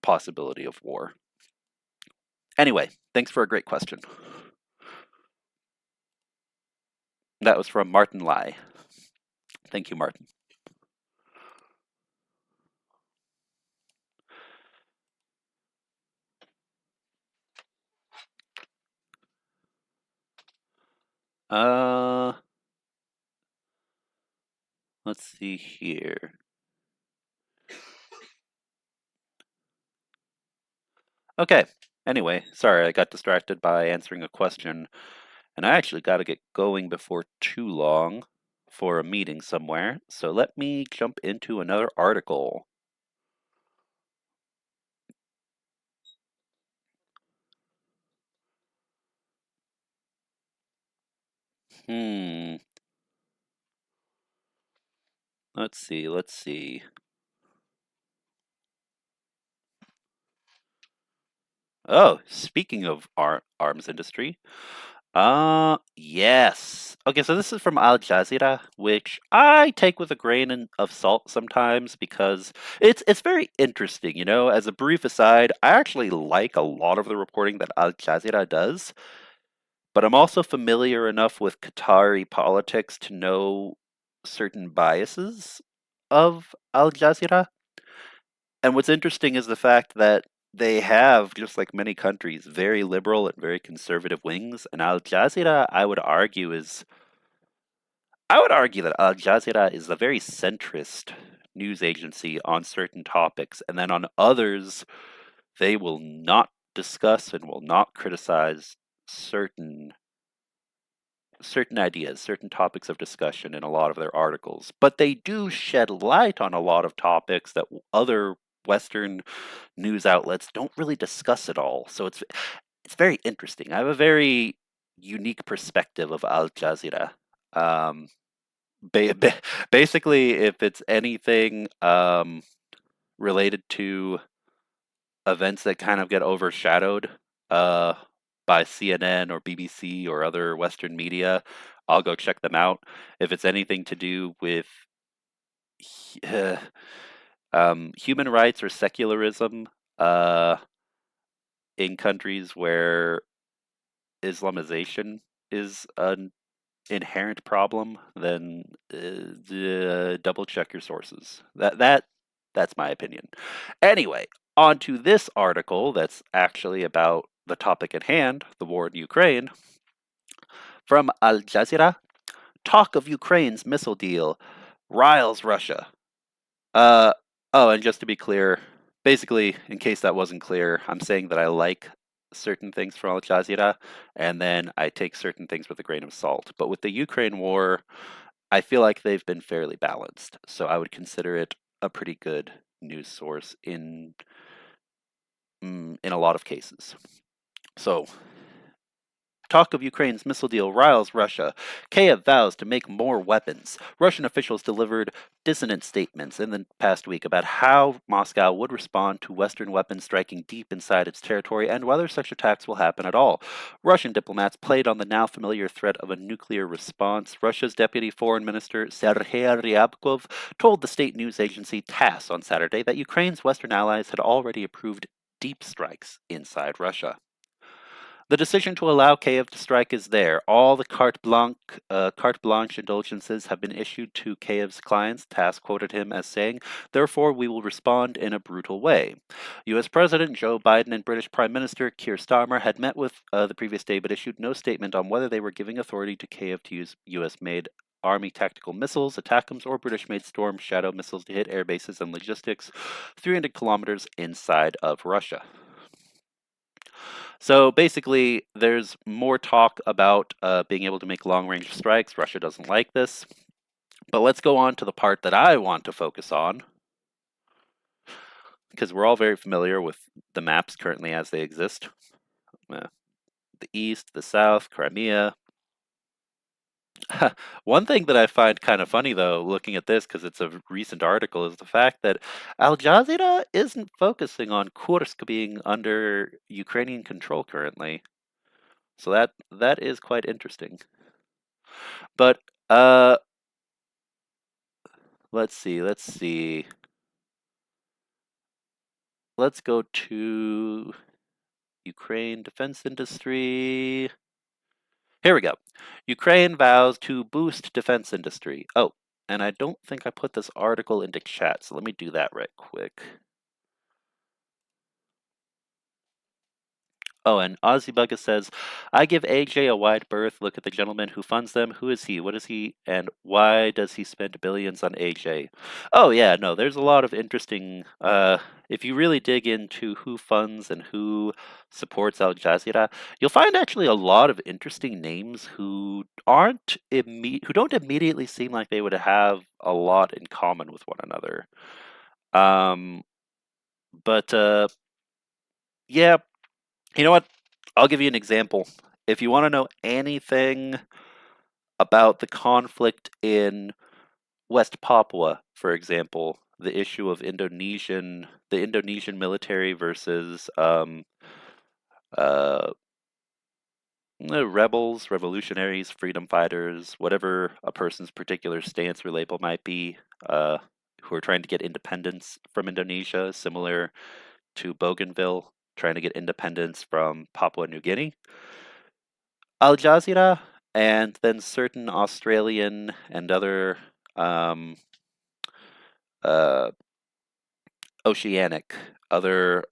possibility of war. Anyway, thanks for a great question. That was from Martin Lai. Thank you, Martin. Uh, let's see here. Okay. Anyway, sorry, I got distracted by answering a question, and I actually got to get going before too long for a meeting somewhere. So let me jump into another article. Hmm. Let's see. Let's see. Oh, speaking of arms industry, yes. Okay, so this is from Al Jazeera, which I take with a of salt sometimes because it's very interesting. As a brief aside, I actually like a lot of the reporting that Al Jazeera does, but I'm also familiar enough with Qatari politics to know certain biases of Al Jazeera. And what's interesting is the fact that they have, just like many countries, very liberal and very conservative wings. And Al Jazeera, I would argue that Al Jazeera is a very centrist news agency on certain topics, and then on others, they will not discuss and will not criticize certain ideas, certain topics of discussion in a lot of their articles. But they do shed light on a lot of topics that other Western news outlets don't really discuss at all. So it's very interesting. I have a very unique perspective of Al Jazeera. Um, ba- ba- basically, if it's anything related to events that kind of get overshadowed uh, by CNN or BBC or other Western media, I'll go check them out. If it's anything to do with human rights or secularism uh, in countries where Islamization is an inherent problem, then double check your sources. That's my opinion. Anyway, on to this article that's actually about the topic at hand, the war in Ukraine, from Al Jazeera. Talk of Ukraine's missile deal riles Russia. Uh, oh, and just to be clear, basically, in case that wasn't clear, I'm saying that I like certain things from Al Jazeera, and then I take certain things with a grain of salt. But with the Ukraine war, I feel like they've been fairly balanced, so I would consider it a pretty good news source in a lot of cases. So, talk of Ukraine's missile deal riles Russia. Kiev vows to make more weapons. Russian officials delivered dissonant statements in the past week about how Moscow would respond to Western weapons striking deep inside its territory and whether such attacks will happen at all. Russian diplomats played on the now familiar threat of a nuclear response. Russia's Deputy Foreign Minister Sergei Ryabkov told the state news agency TASS on Saturday that Ukraine's Western allies had already approved deep strikes inside Russia. The decision to allow Kiev to strike is there. All the carte blanche indulgences have been issued to Kiev's clients, TASS quoted him as saying, therefore we will respond in a brutal way. U.S. President Joe Biden and British Prime Minister Keir Starmer had met with the previous day but issued no statement on whether they were giving authority to Kiev to use U.S.-made Army tactical missiles, ATACMS, or British-made Storm Shadow missiles to hit air bases and logistics 300 kilometers inside of Russia. So basically, there's more talk about being able to make long range strikes. Russia doesn't like this. But let's go on to the part that I want to focus on, because we're all very familiar with the maps currently as they exist. The east, the south, Crimea. One thing that I find kind of funny, though, looking at this, because it's a recent article, is the fact that Al Jazeera isn't focusing on Kursk being under Ukrainian control currently. So that is quite interesting. But let's see. Let's go to Ukraine defense industry. Here we go. Ukraine vows to boost defense industry. Oh, and I don't think I put this article into chat, so let me do that right quick. Oh, and Ozzy Bugga says, I give AJ a wide berth. Look at the gentleman who funds them. Who is he? What is he? And why does he spend billions on AJ? Oh, yeah, no, there's a lot of interesting. If you really dig into who funds and who supports Al Jazeera, you'll find actually a lot of interesting names who who don't immediately seem like they would have a lot in common with one another. But yeah, you know what? I'll give you an example. If you want to know anything about the conflict in West Papua, for example, the issue of the Indonesian military versus uh, rebels, revolutionaries, freedom fighters, whatever a person's particular stance or label might be, who are trying to get independence from Indonesia, similar to Bougainville trying to get independence from Papua New Guinea. Al Jazeera, and then certain Australian and other uh, oceanic, other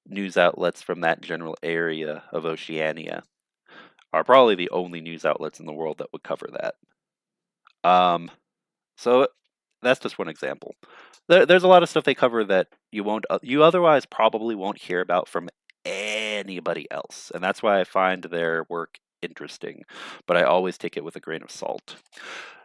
news outlets from that general area of Oceania are probably the only news outlets in the world that would cover that. So that's just one example. There's a lot of stuff they cover that you otherwise probably won't hear about from anybody else, and that's why I find their work interesting, but I always take it with a grain of salt.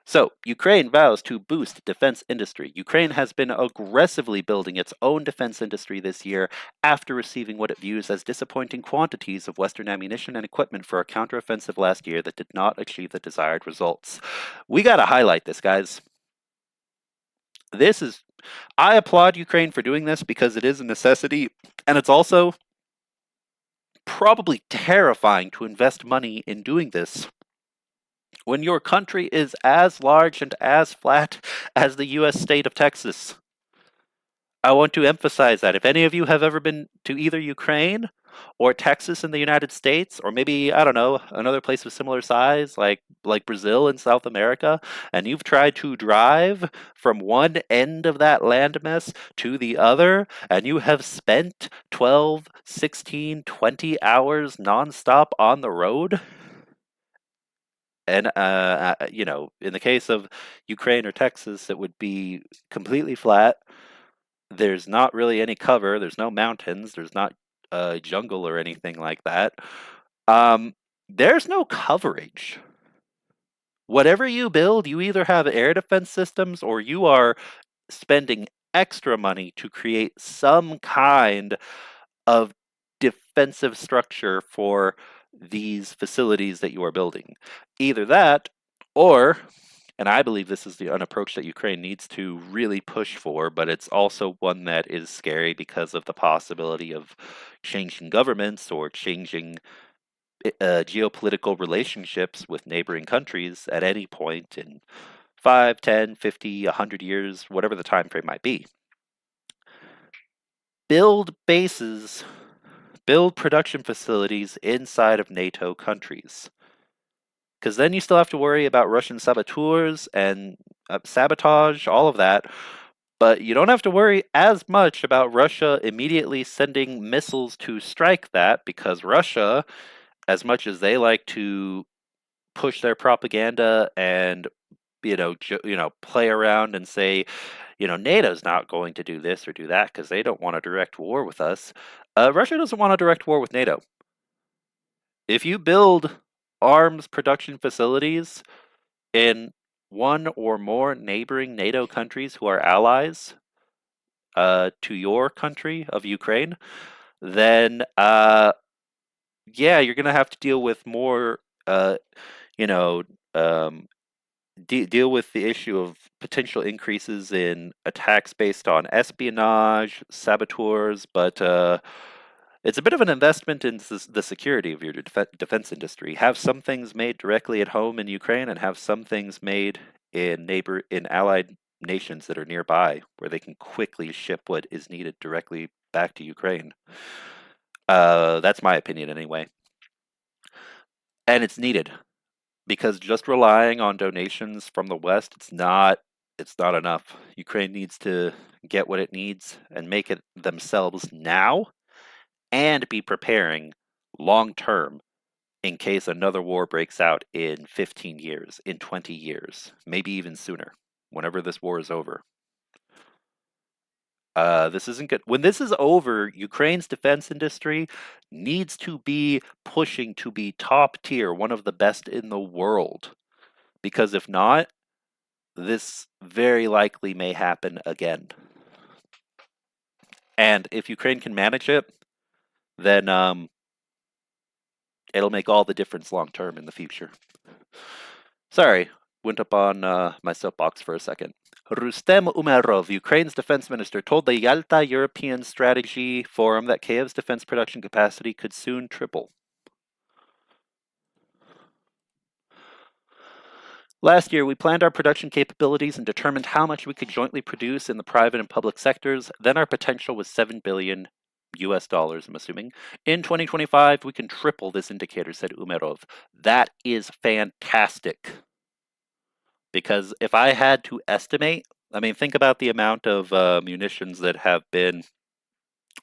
So, Ukraine vows to boost defense industry. Ukraine has been aggressively building its own defense industry this year after receiving what it views as disappointing quantities of Western ammunition and equipment for a counteroffensive last year that did not achieve the desired results. We got to highlight this, guys. I applaud Ukraine for doing this because it is a necessity, and it's also probably terrifying to invest money in doing this when your country is as large and as flat as the US state of Texas. I want to emphasize that. If any of you have ever been to either Ukraine or Texas in the United States, or maybe, I don't know, another place of similar size, like Brazil in South America, and you've tried to drive from one end of that landmass to the other, and you have spent 12, 16, 20 hours nonstop on the road, and in the case of Ukraine or Texas, it would be completely flat. There's not really any cover. There's no mountains. There's not jungle or anything like that. There's no coverage. Whatever you build, you either have air defense systems or you are spending extra money to create some kind of defensive structure for these facilities that you are building. Either that, or, and I believe this is an approach that Ukraine needs to really push for, but it's also one that is scary because of the possibility of changing governments or changing geopolitical relationships with neighboring countries at any point in 5, 10, 50, 100 years, whatever the time frame might be. Build bases, build production facilities inside of NATO countries. Because then you still have to worry about Russian saboteurs and sabotage, all of that. But you don't have to worry as much about Russia immediately sending missiles to strike that, because Russia, as much as they like to push their propaganda and play around and say, NATO's not going to do this or do that because they don't want a direct war with us. Russia doesn't want a direct war with NATO. If you build arms production facilities in one or more neighboring NATO countries who are allies to your country of Ukraine, then you're going to have to deal with more, um, deal with the issue of potential increases in attacks based on espionage, saboteurs, but it's a bit of an investment in the security of your defense industry. Have some things made directly at home in Ukraine, and have some things made in allied nations that are nearby, where they can quickly ship what is needed directly back to Ukraine. That's my opinion, anyway. And it's needed, because just relying on donations from the West, it's not enough. Ukraine needs to get what it needs and make it themselves now, and be preparing long term in case another war breaks out in 15 years, in 20 years, maybe even sooner, whenever this war is over. This isn't good. When this is over, Ukraine's defense industry needs to be pushing to be top tier, one of the best in the world. Because if not, this very likely may happen again. And if Ukraine can manage it, then it'll make all the difference long term in the future. Sorry, went up on my soapbox for a second. Rustem Umerov, Ukraine's defense minister, told the Yalta European Strategy Forum that Kyiv's defense production capacity could soon triple. Last year, we planned our production capabilities and determined how much we could jointly produce in the private and public sectors. Then our potential was $7 billion US dollars, I'm assuming. In 2025, we can triple this indicator, said Umerov. That is fantastic. Because if I had to estimate, I mean, think about the amount of munitions that have been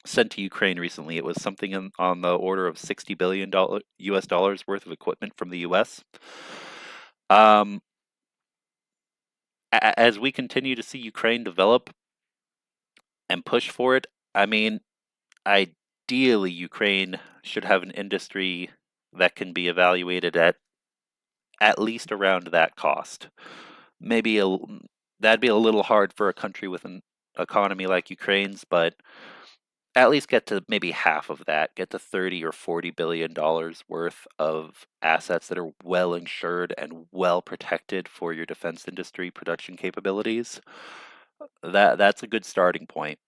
sent to Ukraine recently. It was something on the order of $60 billion US dollars worth of equipment from the US. As we continue to see Ukraine develop and push for it, I mean, ideally, Ukraine should have an industry that can be evaluated at least around that cost. Maybe that'd be a little hard for a country with an economy like Ukraine's, but at least get to maybe half of that, get to 30 or 40 billion dollars worth of assets that are well insured and well protected for your defense industry production capabilities. That's a good starting point.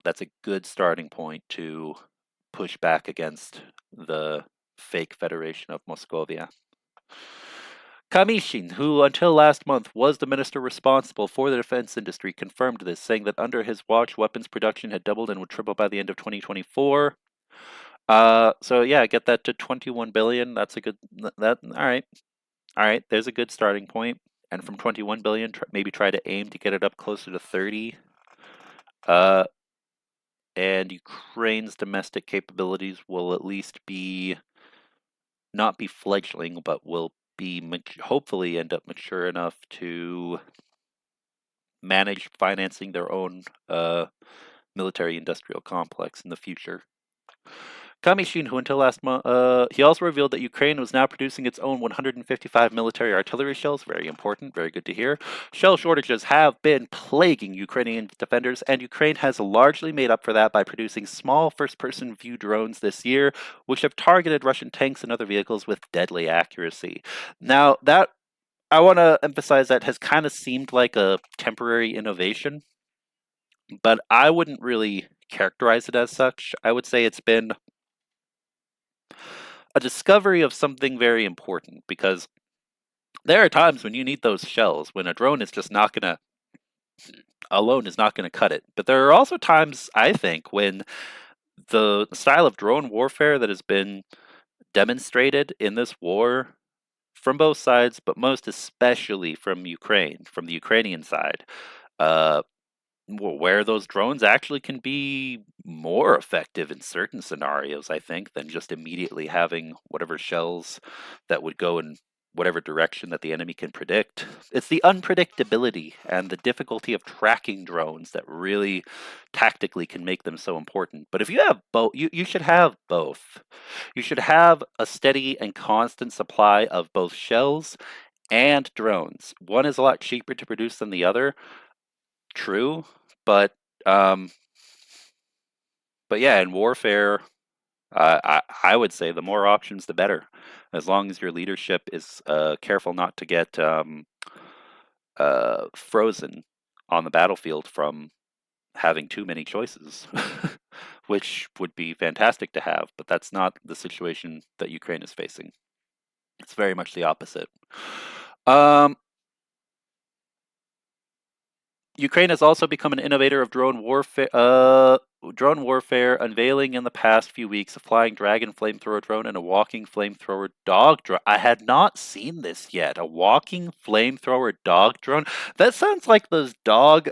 That's a good starting point to push back against the fake Federation of Moscovia. Kamishin, who until last month was the minister responsible for the defense industry, confirmed this, saying that under his watch, weapons production had doubled and would triple by the end of 2024. So yeah, get that to 21 billion. That's a good. That all right. There's a good starting point. And from 21 billion, maybe try to aim to get it up closer to 30. And Ukraine's domestic capabilities will at least be not be fledgling, but will be hopefully end up mature enough to manage financing their own military industrial complex in the future. Kamishin, who until last month, he also revealed that Ukraine was now producing its own 155 military artillery shells. Very important, very good to hear. Shell shortages have been plaguing Ukrainian defenders, and Ukraine has largely made up for that by producing small first-person view drones this year, which have targeted Russian tanks and other vehicles with deadly accuracy. Now, that I want to emphasize that has kind of seemed like a temporary innovation, but I wouldn't really characterize it as such. I would say it's been a discovery of something very important, because there are times when you need those shells, when a drone is just not going to, alone is not going to cut it. But there are also times, I think, when the style of drone warfare that has been demonstrated in this war from both sides, but most especially from Ukraine, from the Ukrainian side, uh, where those drones actually can be more effective in certain scenarios, I think, than just immediately having whatever shells that would go in whatever direction that the enemy can predict. It's the unpredictability and the difficulty of tracking drones that really tactically can make them so important. But if you have both, you should have both. You should have a steady and constant supply of both shells and drones. One is a lot cheaper to produce than the other, true, but um, but yeah, in warfare, I would say the more options, the better. As long as your leadership is careful not to get frozen on the battlefield from having too many choices, which would be fantastic to have, but that's not the situation that Ukraine is facing. It's very much the opposite. Um, Ukraine has also become an innovator of drone warfare. Unveiling in the past few weeks a flying dragon flamethrower drone and a walking flamethrower dog drone. I had not seen this yet. A walking flamethrower dog drone. That sounds like those dog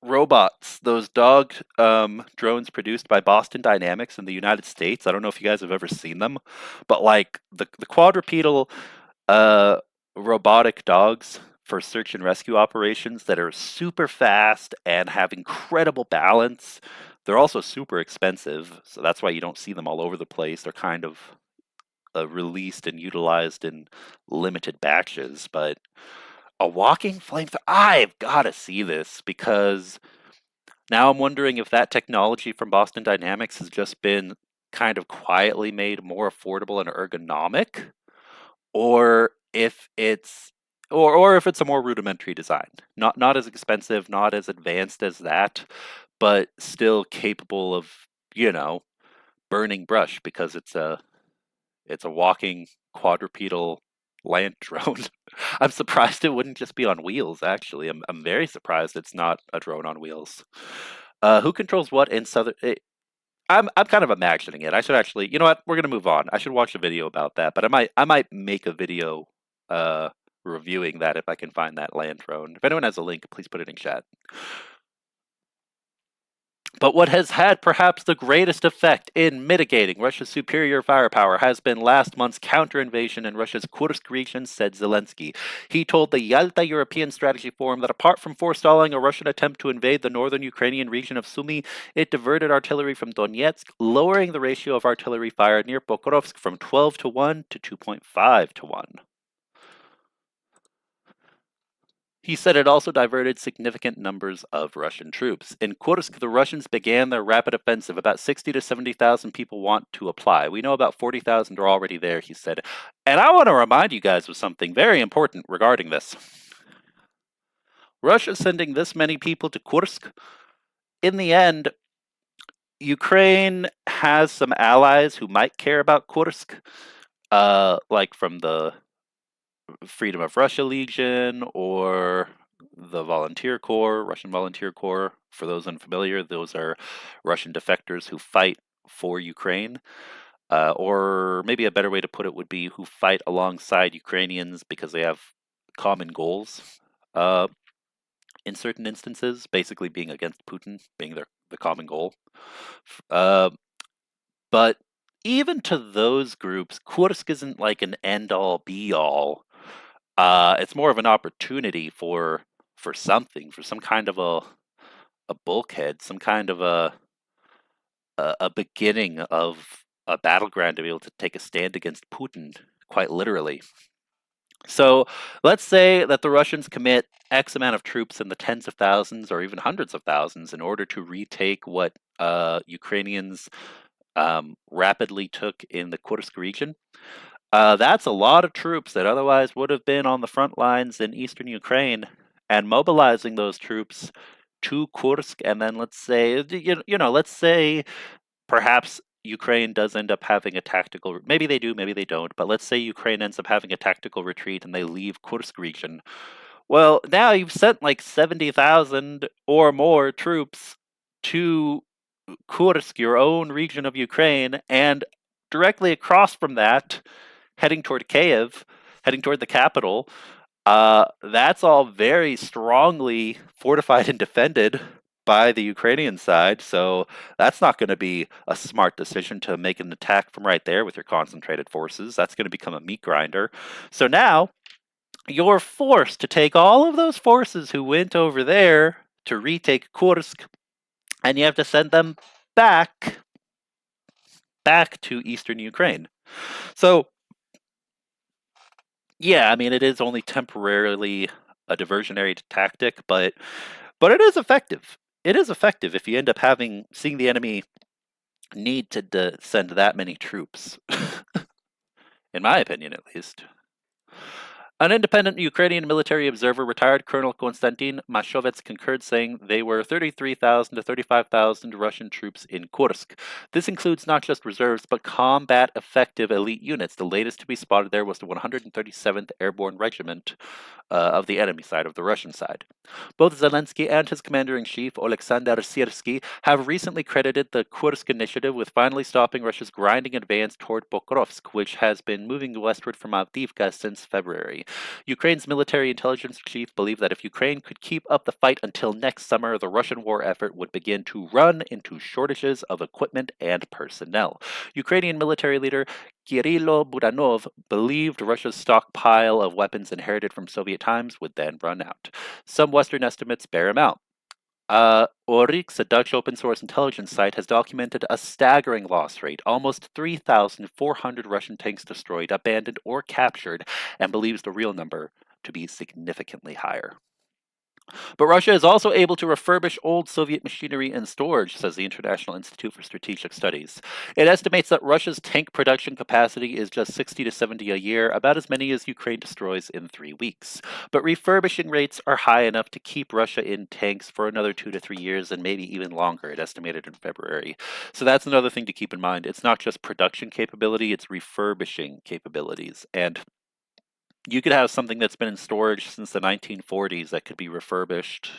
robots, those dog drones produced by Boston Dynamics in the United States. I don't know if you guys have ever seen them, but like the quadrupedal uh, robotic dogs for search and rescue operations that are super fast and have incredible balance. They're also super expensive, so that's why you don't see them all over the place. They're kind of released and utilized in limited batches, but a walking flamethrower, I've got to see this, because now I'm wondering if that technology from Boston Dynamics has just been kind of quietly made more affordable and ergonomic, or if it's or if it's a more rudimentary design. Not as expensive, not as advanced as that, but still capable of, you know, burning brush, because it's a walking quadrupedal land drone. I'm surprised it wouldn't just be on wheels, actually. I'm very surprised it's not a drone on wheels. Who controls what in southern I'm kind of imagining it. I should actually, you know what? We're gonna move on. I should watch a video about that, but I might make a video uh reviewing that if I can find that land drone. If anyone has a link, please put it in chat. But what has had perhaps the greatest effect in mitigating Russia's superior firepower has been last month's counter-invasion in Russia's Kursk region, said Zelensky. He told the Yalta European Strategy Forum that apart from forestalling a Russian attempt to invade the northern Ukrainian region of Sumy, it diverted artillery from Donetsk, lowering the ratio of artillery fire near Pokrovsk from 12 to 1 to 2.5 to 1. He said it also diverted significant numbers of Russian troops. In Kursk, the Russians began their rapid offensive. About 60 to 70,000 people want to apply. We know about 40,000 are already there, he said. And I want to remind you guys of something very important regarding this. Russia sending this many people to Kursk, in the end, Ukraine has some allies who might care about Kursk, like from the Freedom of Russia Legion or the Volunteer Corps, Russian Volunteer Corps. For those unfamiliar, those are Russian defectors who fight for Ukraine. Or maybe a better way to put it would be who fight alongside Ukrainians because they have common goals. In certain instances, basically being against Putin, being the common goal. But even to those groups, Kursk isn't like an end-all, be-all. It's more of an opportunity for something, for some kind of a bulkhead, some kind of a beginning of a battleground to be able to take a stand against Putin, quite literally. So let's say that the Russians commit X amount of troops in the tens of thousands or even hundreds of thousands in order to retake what Ukrainians rapidly took in the Kursk region. That's a lot of troops that otherwise would have been on the front lines in eastern Ukraine, and mobilizing those troops to Kursk, and then let's say, let's say perhaps Ukraine does end up having a tactical, maybe they do, maybe they don't, but let's say Ukraine ends up having a tactical retreat and they leave Kursk region. Well, now you've sent like 70,000 or more troops to Kursk, your own region of Ukraine, and directly across from that, heading toward Kiev, heading toward the capital. That's all very strongly fortified and defended by the Ukrainian side, so that's not going to be a smart decision to make an attack from right there with your concentrated forces. That's going to become a meat grinder. So now you're forced to take all of those forces who went over there to retake Kursk, and you have to send them back to eastern Ukraine. So yeah, I mean, it is only temporarily a diversionary tactic, but it is effective. It is effective if you end up seeing the enemy need to send that many troops, in my opinion, at least. An independent Ukrainian military observer, retired Colonel Konstantin Mashovets, concurred, saying they were 33,000 to 35,000 Russian troops in Kursk. This includes not just reserves, but combat effective elite units. The latest to be spotted there was the 137th Airborne Regiment of the enemy side, of the Russian side. Both Zelensky and his commander-in-chief, Oleksandr Syrsky, have recently credited the Kursk initiative with finally stopping Russia's grinding advance toward Pokrovsk, which has been moving westward from Avdiivka since February. Ukraine's military intelligence chief believed that if Ukraine could keep up the fight until next summer, the Russian war effort would begin to run into shortages of equipment and personnel. Ukrainian military leader Kirilo Budanov believed Russia's stockpile of weapons inherited from Soviet times would then run out. Some Western estimates bear him out. Oryx, a Dutch open source intelligence site, has documented a staggering loss rate, almost 3,400 Russian tanks destroyed, abandoned, or captured, and believes the real number to be significantly higher. But Russia is also able to refurbish old Soviet machinery and storage, says the International Institute for Strategic Studies. It estimates that Russia's tank production capacity is just 60 to 70 a year, about as many as Ukraine destroys in 3 weeks. But refurbishing rates are high enough to keep Russia in tanks for another 2 to 3 years and maybe even longer, it estimated in February. So that's another thing to keep in mind. It's not just production capability, it's refurbishing capabilities. And you could have something that's been in storage since the 1940s that could be refurbished.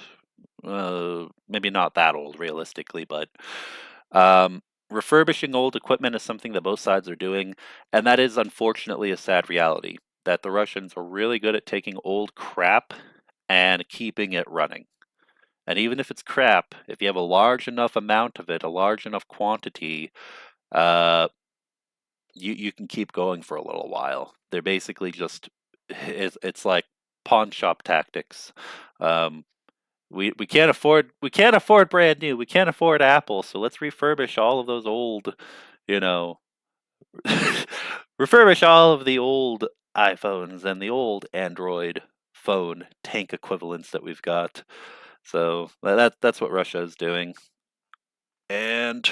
Maybe not that old, realistically, but refurbishing old equipment is something that both sides are doing, and that is unfortunately a sad reality. That the Russians are really good at taking old crap and keeping it running. And even if it's crap, if you have a large enough amount of it, a large enough quantity, uh, you can keep going for a little while. They're basically just it's like pawn shop tactics. Um, we can't afford brand new. We can't afford Apple, so let's refurbish all of those old, you know, refurbish all of the old iPhones and the old Android phone tank equivalents that we've got. So that's what Russia is doing. And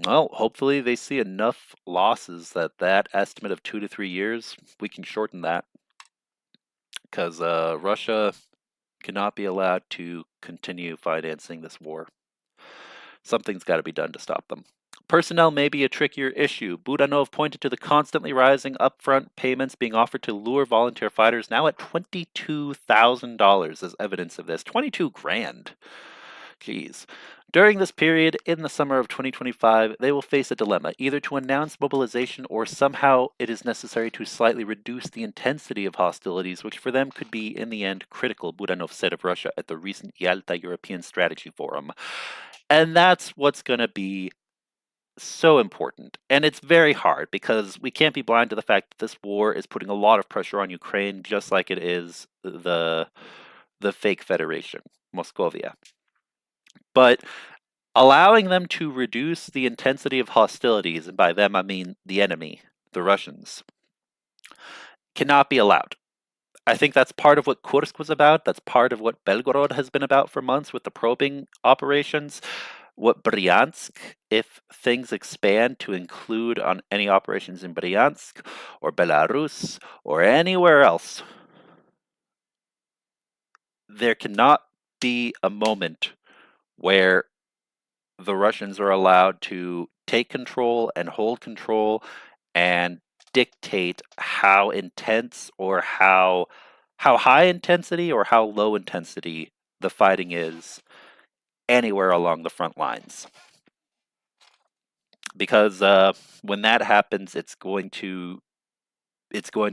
well, hopefully they see enough losses that estimate of 2 to 3 years, we can shorten that because Russia cannot be allowed to continue financing this war. Something's got to be done to stop them. Personnel may be a trickier issue. Budanov pointed to the constantly rising upfront payments being offered to lure volunteer fighters, now at $22,000 as evidence of this. 22 grand. Jeez. During this period, in the summer of 2025, they will face a dilemma, either to announce mobilization or somehow it is necessary to slightly reduce the intensity of hostilities, which for them could be, in the end, critical, Budanov said of Russia at the recent Yalta European Strategy Forum. And that's what's going to be so important. And it's very hard because we can't be blind to the fact that this war is putting a lot of pressure on Ukraine, just like it is the fake federation, Moscovia. But allowing them to reduce the intensity of hostilities, and by them I mean the enemy, the Russians, cannot be allowed. I think that's part of what Kursk was about. That's part of what Belgorod has been about for months with the probing operations. What Bryansk, if things expand to include on any operations in Bryansk or Belarus or anywhere else, there cannot be a moment where the Russians are allowed to take control and hold control and dictate how intense or how high intensity or how low intensity the fighting is anywhere along the front lines. Because when that happens, it's going to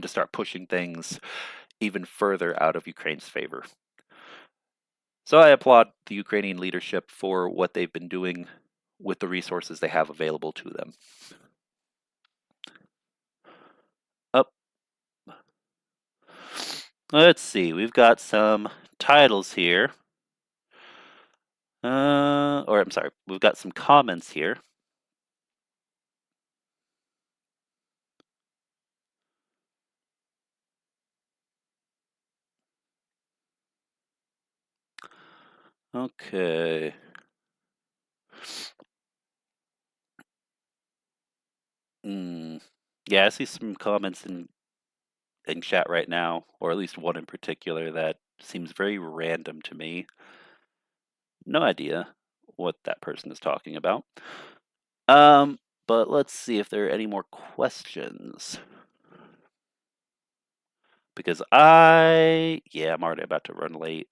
start pushing things even further out of Ukraine's favor. So I applaud the Ukrainian leadership for what they've been doing with the resources they have available to them. Up. Let's see. We've got some titles here. Or I'm sorry. We've got some comments here. Okay. Yeah, I see some comments in chat right now, or at least one in particular that seems very random to me. No idea what that person is talking about. But let's see if there are any more questions. Because I'm already about to run late.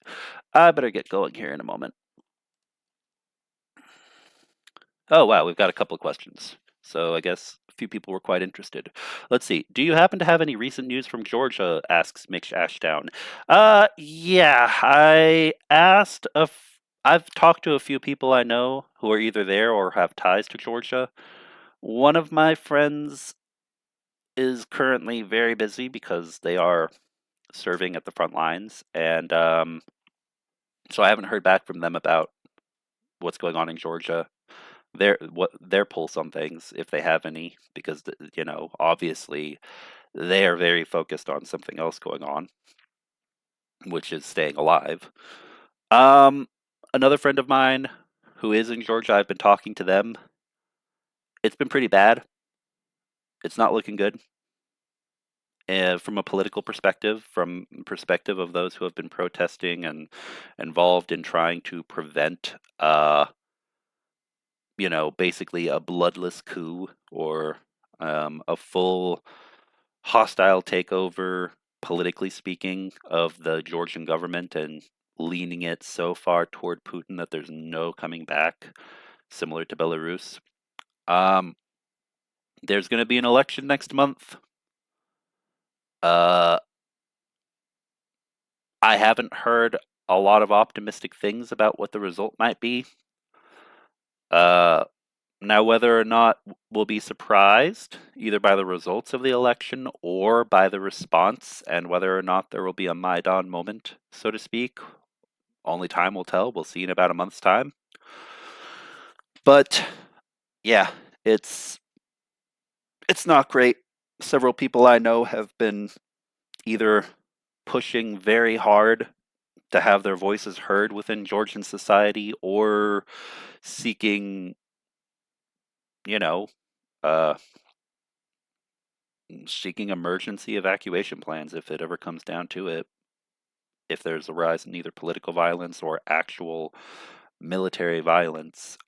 I better get going here in a moment. Oh, wow, we've got a couple of questions. So I guess a few people were quite interested. Let's see. Do you happen to have any recent news from Georgia? Asks Mitch Ashdown. Yeah, I've talked to a few people I know who are either there or have ties to Georgia. One of my friends is currently very busy because they are serving at the front lines, and so I haven't heard back from them about what's going on in Georgia, their pulse on things, if they have any, because obviously they are very focused on something else going on, which is staying alive. Another friend of mine who is in Georgia, I've been talking to them. It's been pretty bad. It's not looking good. From a political perspective, from perspective of those who have been protesting and involved in trying to prevent basically a bloodless coup or a full hostile takeover, politically speaking, of the Georgian government and leaning it so far toward Putin that there's no coming back, similar to Belarus. There's going to be an election next month. I haven't heard a lot of optimistic things about what the result might be. Uh, Now, whether or not we'll be surprised either by the results of the election or by the response, and whether or not there will be a Maidan moment, so to speak, only time will tell. We'll see in about a month's time. But yeah, it's it's not great. Several people I know have been either pushing very hard to have their voices heard within Georgian society or seeking, you know, uh, seeking emergency evacuation plans if it ever comes down to it. If there's a rise in either political violence or actual military violence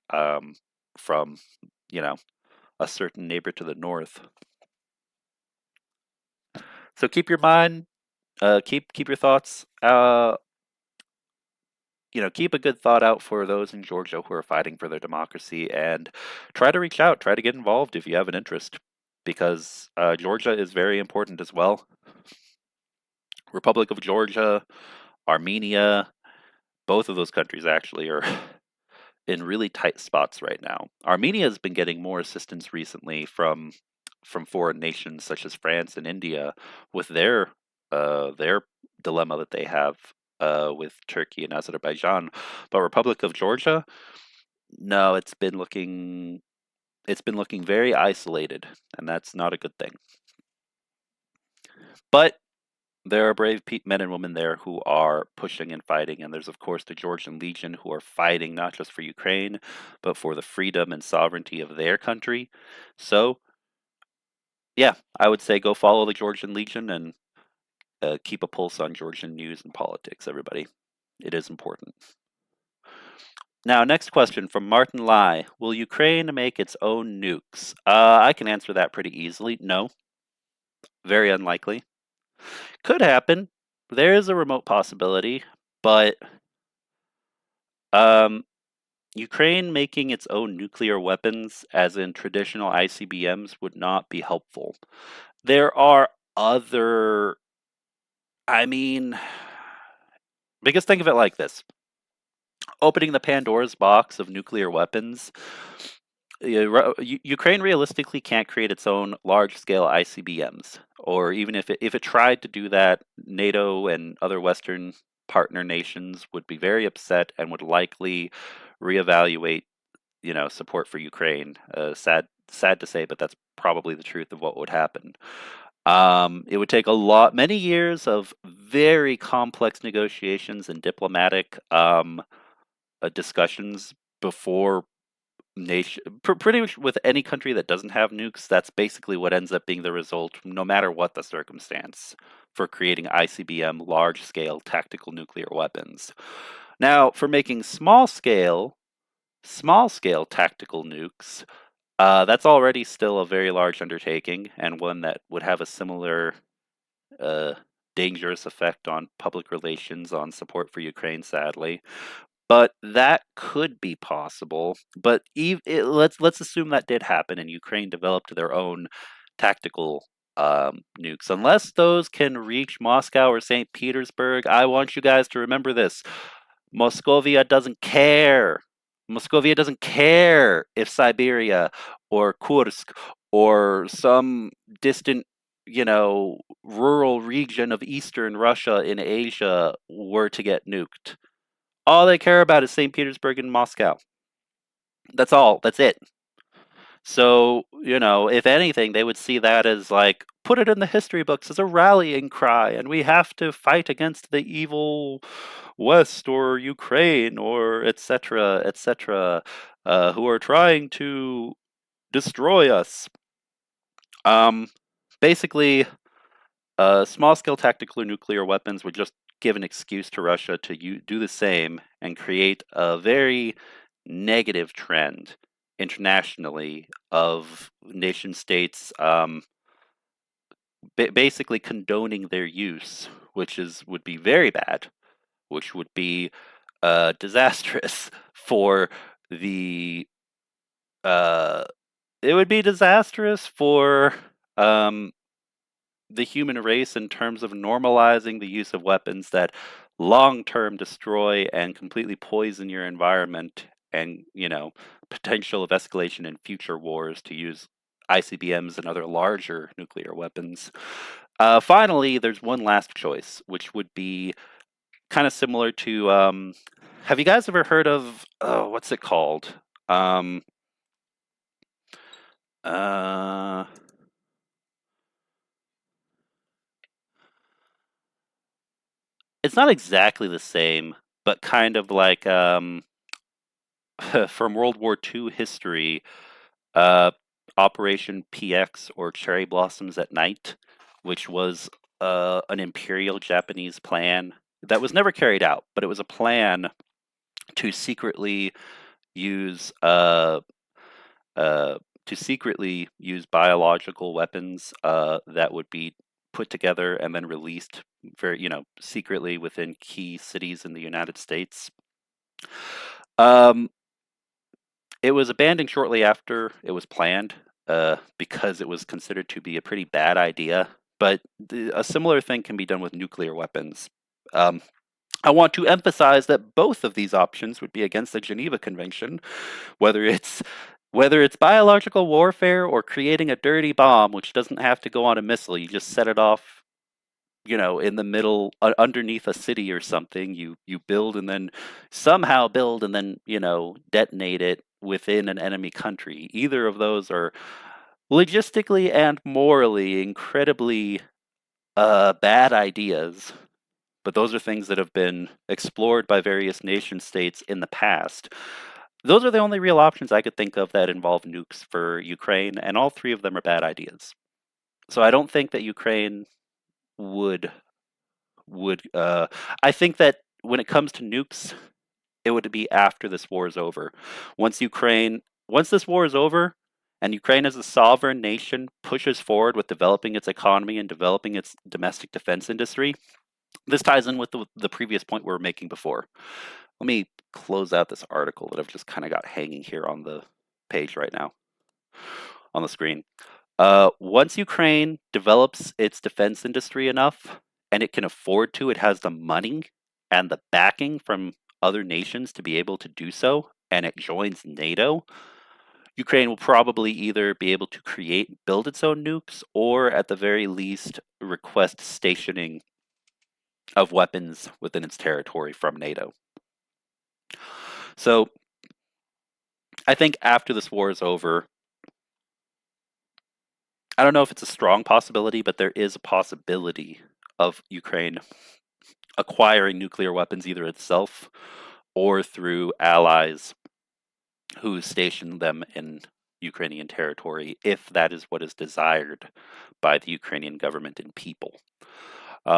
from, you know, a certain neighbor to the north. So keep your mind, keep your thoughts, keep a good thought out for those in Georgia who are fighting for their democracy, and try to reach out, try to get involved if you have an interest, because Georgia is very important as well. Republic of Georgia, Armenia, both of those countries actually are in really tight spots right now. Armenia has been getting more assistance recently from foreign nations such as France and India with their dilemma that they have with Turkey and Azerbaijan. But Republic of Georgia, no, it's been looking very isolated, and that's not a good thing. But there are brave men and women there who are pushing and fighting, and there's of course the Georgian Legion who are fighting not just for Ukraine, but for the freedom and sovereignty of their country. So, yeah, I would say go follow the Georgian Legion and keep a pulse on Georgian news and politics, everybody. It is important. Now, next question from Martin Lai. Will Ukraine make its own nukes? I can answer that pretty easily. No, very unlikely. Could happen. There is a remote possibility, but um, Ukraine making its own nuclear weapons, as in traditional ICBMs, would not be helpful. There are other. I mean, because think of it like this: opening the Pandora's box of nuclear weapons. Ukraine realistically can't create its own large-scale ICBMs, or even if it tried to do that, NATO and other Western partner nations would be very upset and would likely reevaluate, support for Ukraine. Sad to say, but that's probably the truth of what would happen. It would take many years of very complex negotiations and diplomatic discussions before pretty much with any country that doesn't have nukes. That's basically what ends up being the result, no matter what the circumstance, for creating ICBM large scale tactical nuclear weapons. Now, for making small scale tactical nukes, that's already still a very large undertaking, and one that would have a similar uh, dangerous effect on public relations, on support for Ukraine, sadly. But that could be possible. But let's assume that did happen, and Ukraine developed their own tactical nukes. Unless those can reach Moscow or St. Petersburg, I want you guys to remember this: Moscovia doesn't care. Moscovia doesn't care if Siberia or Kursk or some distant, rural region of eastern Russia in Asia were to get nuked. All they care about is St. Petersburg and Moscow. That's all. That's it. So, if anything, they would see that as like, put it in the history books as a rallying cry, and we have to fight against the evil West or Ukraine or etc., who are trying to destroy us. Basically, small-scale tactical nuclear weapons would just give an excuse to Russia to do the same and create a very negative trend internationally of nation states basically condoning their use, which would be very bad, which would be disastrous for the. Uh, it would be disastrous for um, the human race in terms of normalizing the use of weapons that long-term destroy and completely poison your environment, and potential of escalation in future wars to use ICBMs and other larger nuclear weapons. Finally, there's one last choice, which would be kind of similar to. Have you guys ever heard of what's it called? Um, uh, it's not exactly the same, but kind of like from World War II history, uh, Operation PX, or Cherry Blossoms at Night, which was an imperial Japanese plan that was never carried out, but it was a plan to secretly use uh, biological weapons that would be put together and then released very secretly within key cities in the United States. Um, It was abandoned shortly after it was planned, because it was considered to be a pretty bad idea. But a similar thing can be done with nuclear weapons. Um, I want to emphasize that both of these options would be against the Geneva Convention, whether it's biological warfare or creating a dirty bomb, which doesn't have to go on a missile. You just set it off, in the middle, underneath a city or something. You build and then somehow build and then detonate it within an enemy country. Either of those are logistically and morally incredibly bad ideas, but those are things that have been explored by various nation states in the past. Those are the only real options I could think of that involve nukes for Ukraine, and all three of them are bad ideas. So I don't think that Ukraine would would I think that when it comes to nukes, it would be after this war is over. Once this war is over and Ukraine as a sovereign nation pushes forward with developing its economy and developing its domestic defense industry, this ties in with the previous point we were making before. Let me close out this article that I've just kind of got hanging here on the page right now on the screen. Once Ukraine develops its defense industry enough, and it can afford to, it has the money and the backing from other nations to be able to do so, and it joins NATO, Ukraine will probably either be able to build its own nukes, or at the very least, request stationing of weapons within its territory from NATO. So I think after this war is over, I don't know if it's a strong possibility, but there is a possibility of Ukraine acquiring nuclear weapons either itself or through allies who station them in Ukrainian territory, if that is what is desired by the Ukrainian government and people.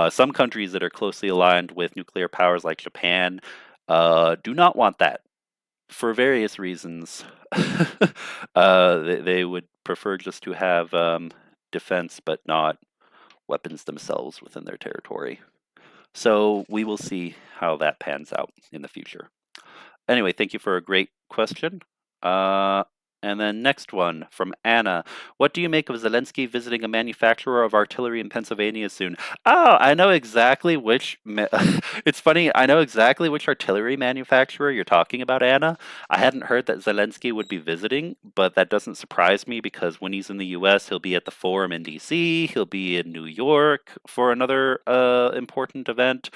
Some countries that are closely aligned with nuclear powers, like Japan, do not want that for various reasons. They would prefer just to have defense, but not weapons themselves within their territory. So we will see how that pans out in the future. Anyway, thank you for a great question. And then next one from Anna. What do you make of Zelensky visiting a manufacturer of artillery in Pennsylvania soon? Oh, I know exactly which. It's funny. I know exactly which artillery manufacturer you're talking about, Anna. I hadn't heard that Zelensky would be visiting, but that doesn't surprise me because when he's in the U.S., he'll be at the Forum in D.C. He'll be in New York for another important event.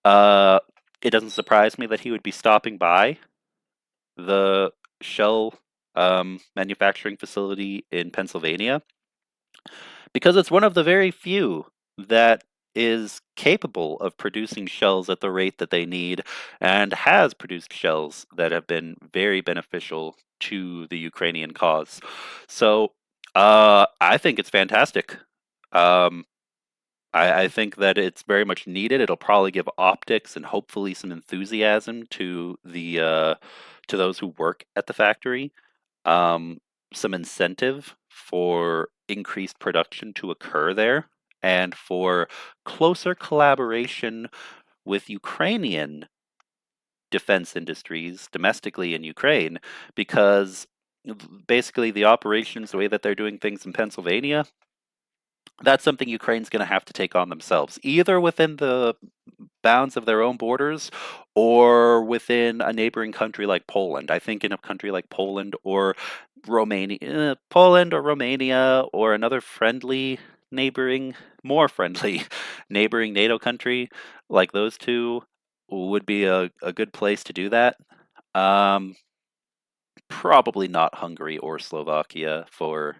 It doesn't surprise me that he would be stopping by the shell manufacturing facility in Pennsylvania, because it's one of the very few that is capable of producing shells at the rate that they need, and has produced shells that have been very beneficial to the Ukrainian cause. So I think it's fantastic. Um, I think that it's very much needed. It'll probably give optics and hopefully some enthusiasm to those who work at the factory, um, some incentive for increased production to occur there, and for closer collaboration with Ukrainian defense industries domestically in Ukraine, because basically the operations, the way that they're doing things in Pennsylvania, that's something Ukraine's going to have to take on themselves, either within the bounds of their own borders or within a neighboring country like Poland. I think in a country like Poland or Romania or another friendly neighboring, more friendly neighboring NATO country like those two would be a good place to do that. Um, Probably not Hungary or Slovakia for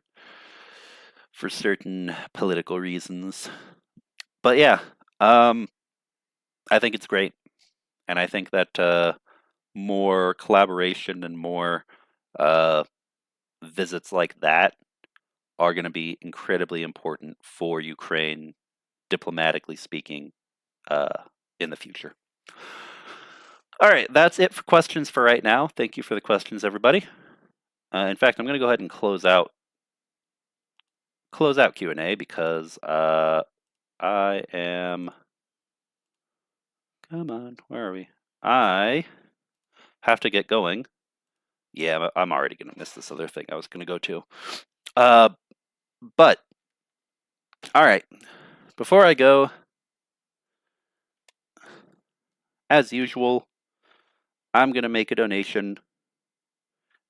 certain political reasons. But yeah, um, I think it's great, and I think that more collaboration and more uh, visits like that are going to be incredibly important for Ukraine, diplomatically speaking, uh, in the future. All right, that's it for questions for right now. Thank you for the questions, everybody. In fact, I'm going to go ahead and close out Q&A because I am. Come on, where are we? I have to get going. Yeah, I'm already going to miss this other thing I was going to go to. Uh, but, all right. Before I go, as usual, I'm going to make a donation.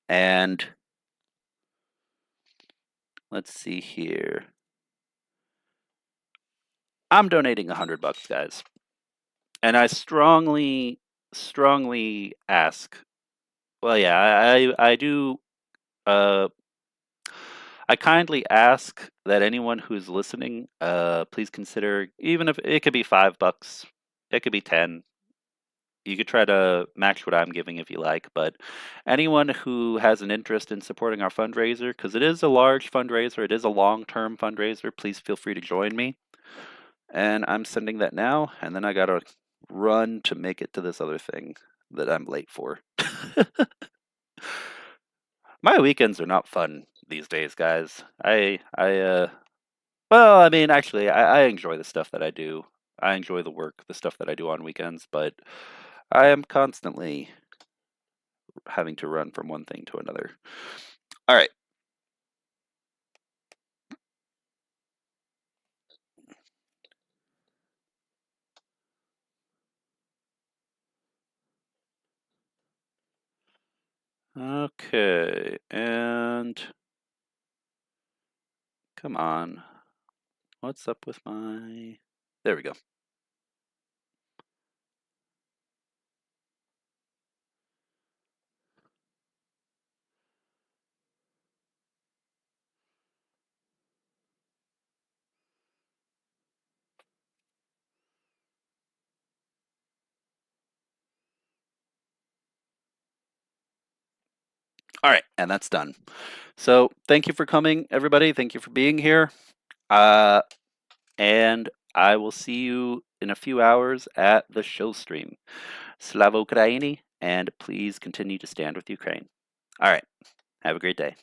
And let's see here. I'm donating $100, guys. And I strongly ask. Well, yeah, I do. I kindly ask that anyone who's listening, please consider, even if it could be $5, it could be 10. You could try to match what I'm giving if you like, but anyone who has an interest in supporting our fundraiser, because it is a large fundraiser, it is a long-term fundraiser, please feel free to join me. And I'm sending that now, and then I gotta run to make it to this other thing that I'm late for. My weekends are not fun these days, guys. Well, I mean, actually, I enjoy the stuff that I do. I enjoy the work, the stuff that I do on weekends, but I am constantly having to run from one thing to another. All right. Okay, and come on. What's up with my... There we go. All right, and that's done. So thank you for coming, everybody. Thank you for being here. And I will see you in a few hours at the show stream. Slava Ukraini, and please continue to stand with Ukraine. All right, have a great day.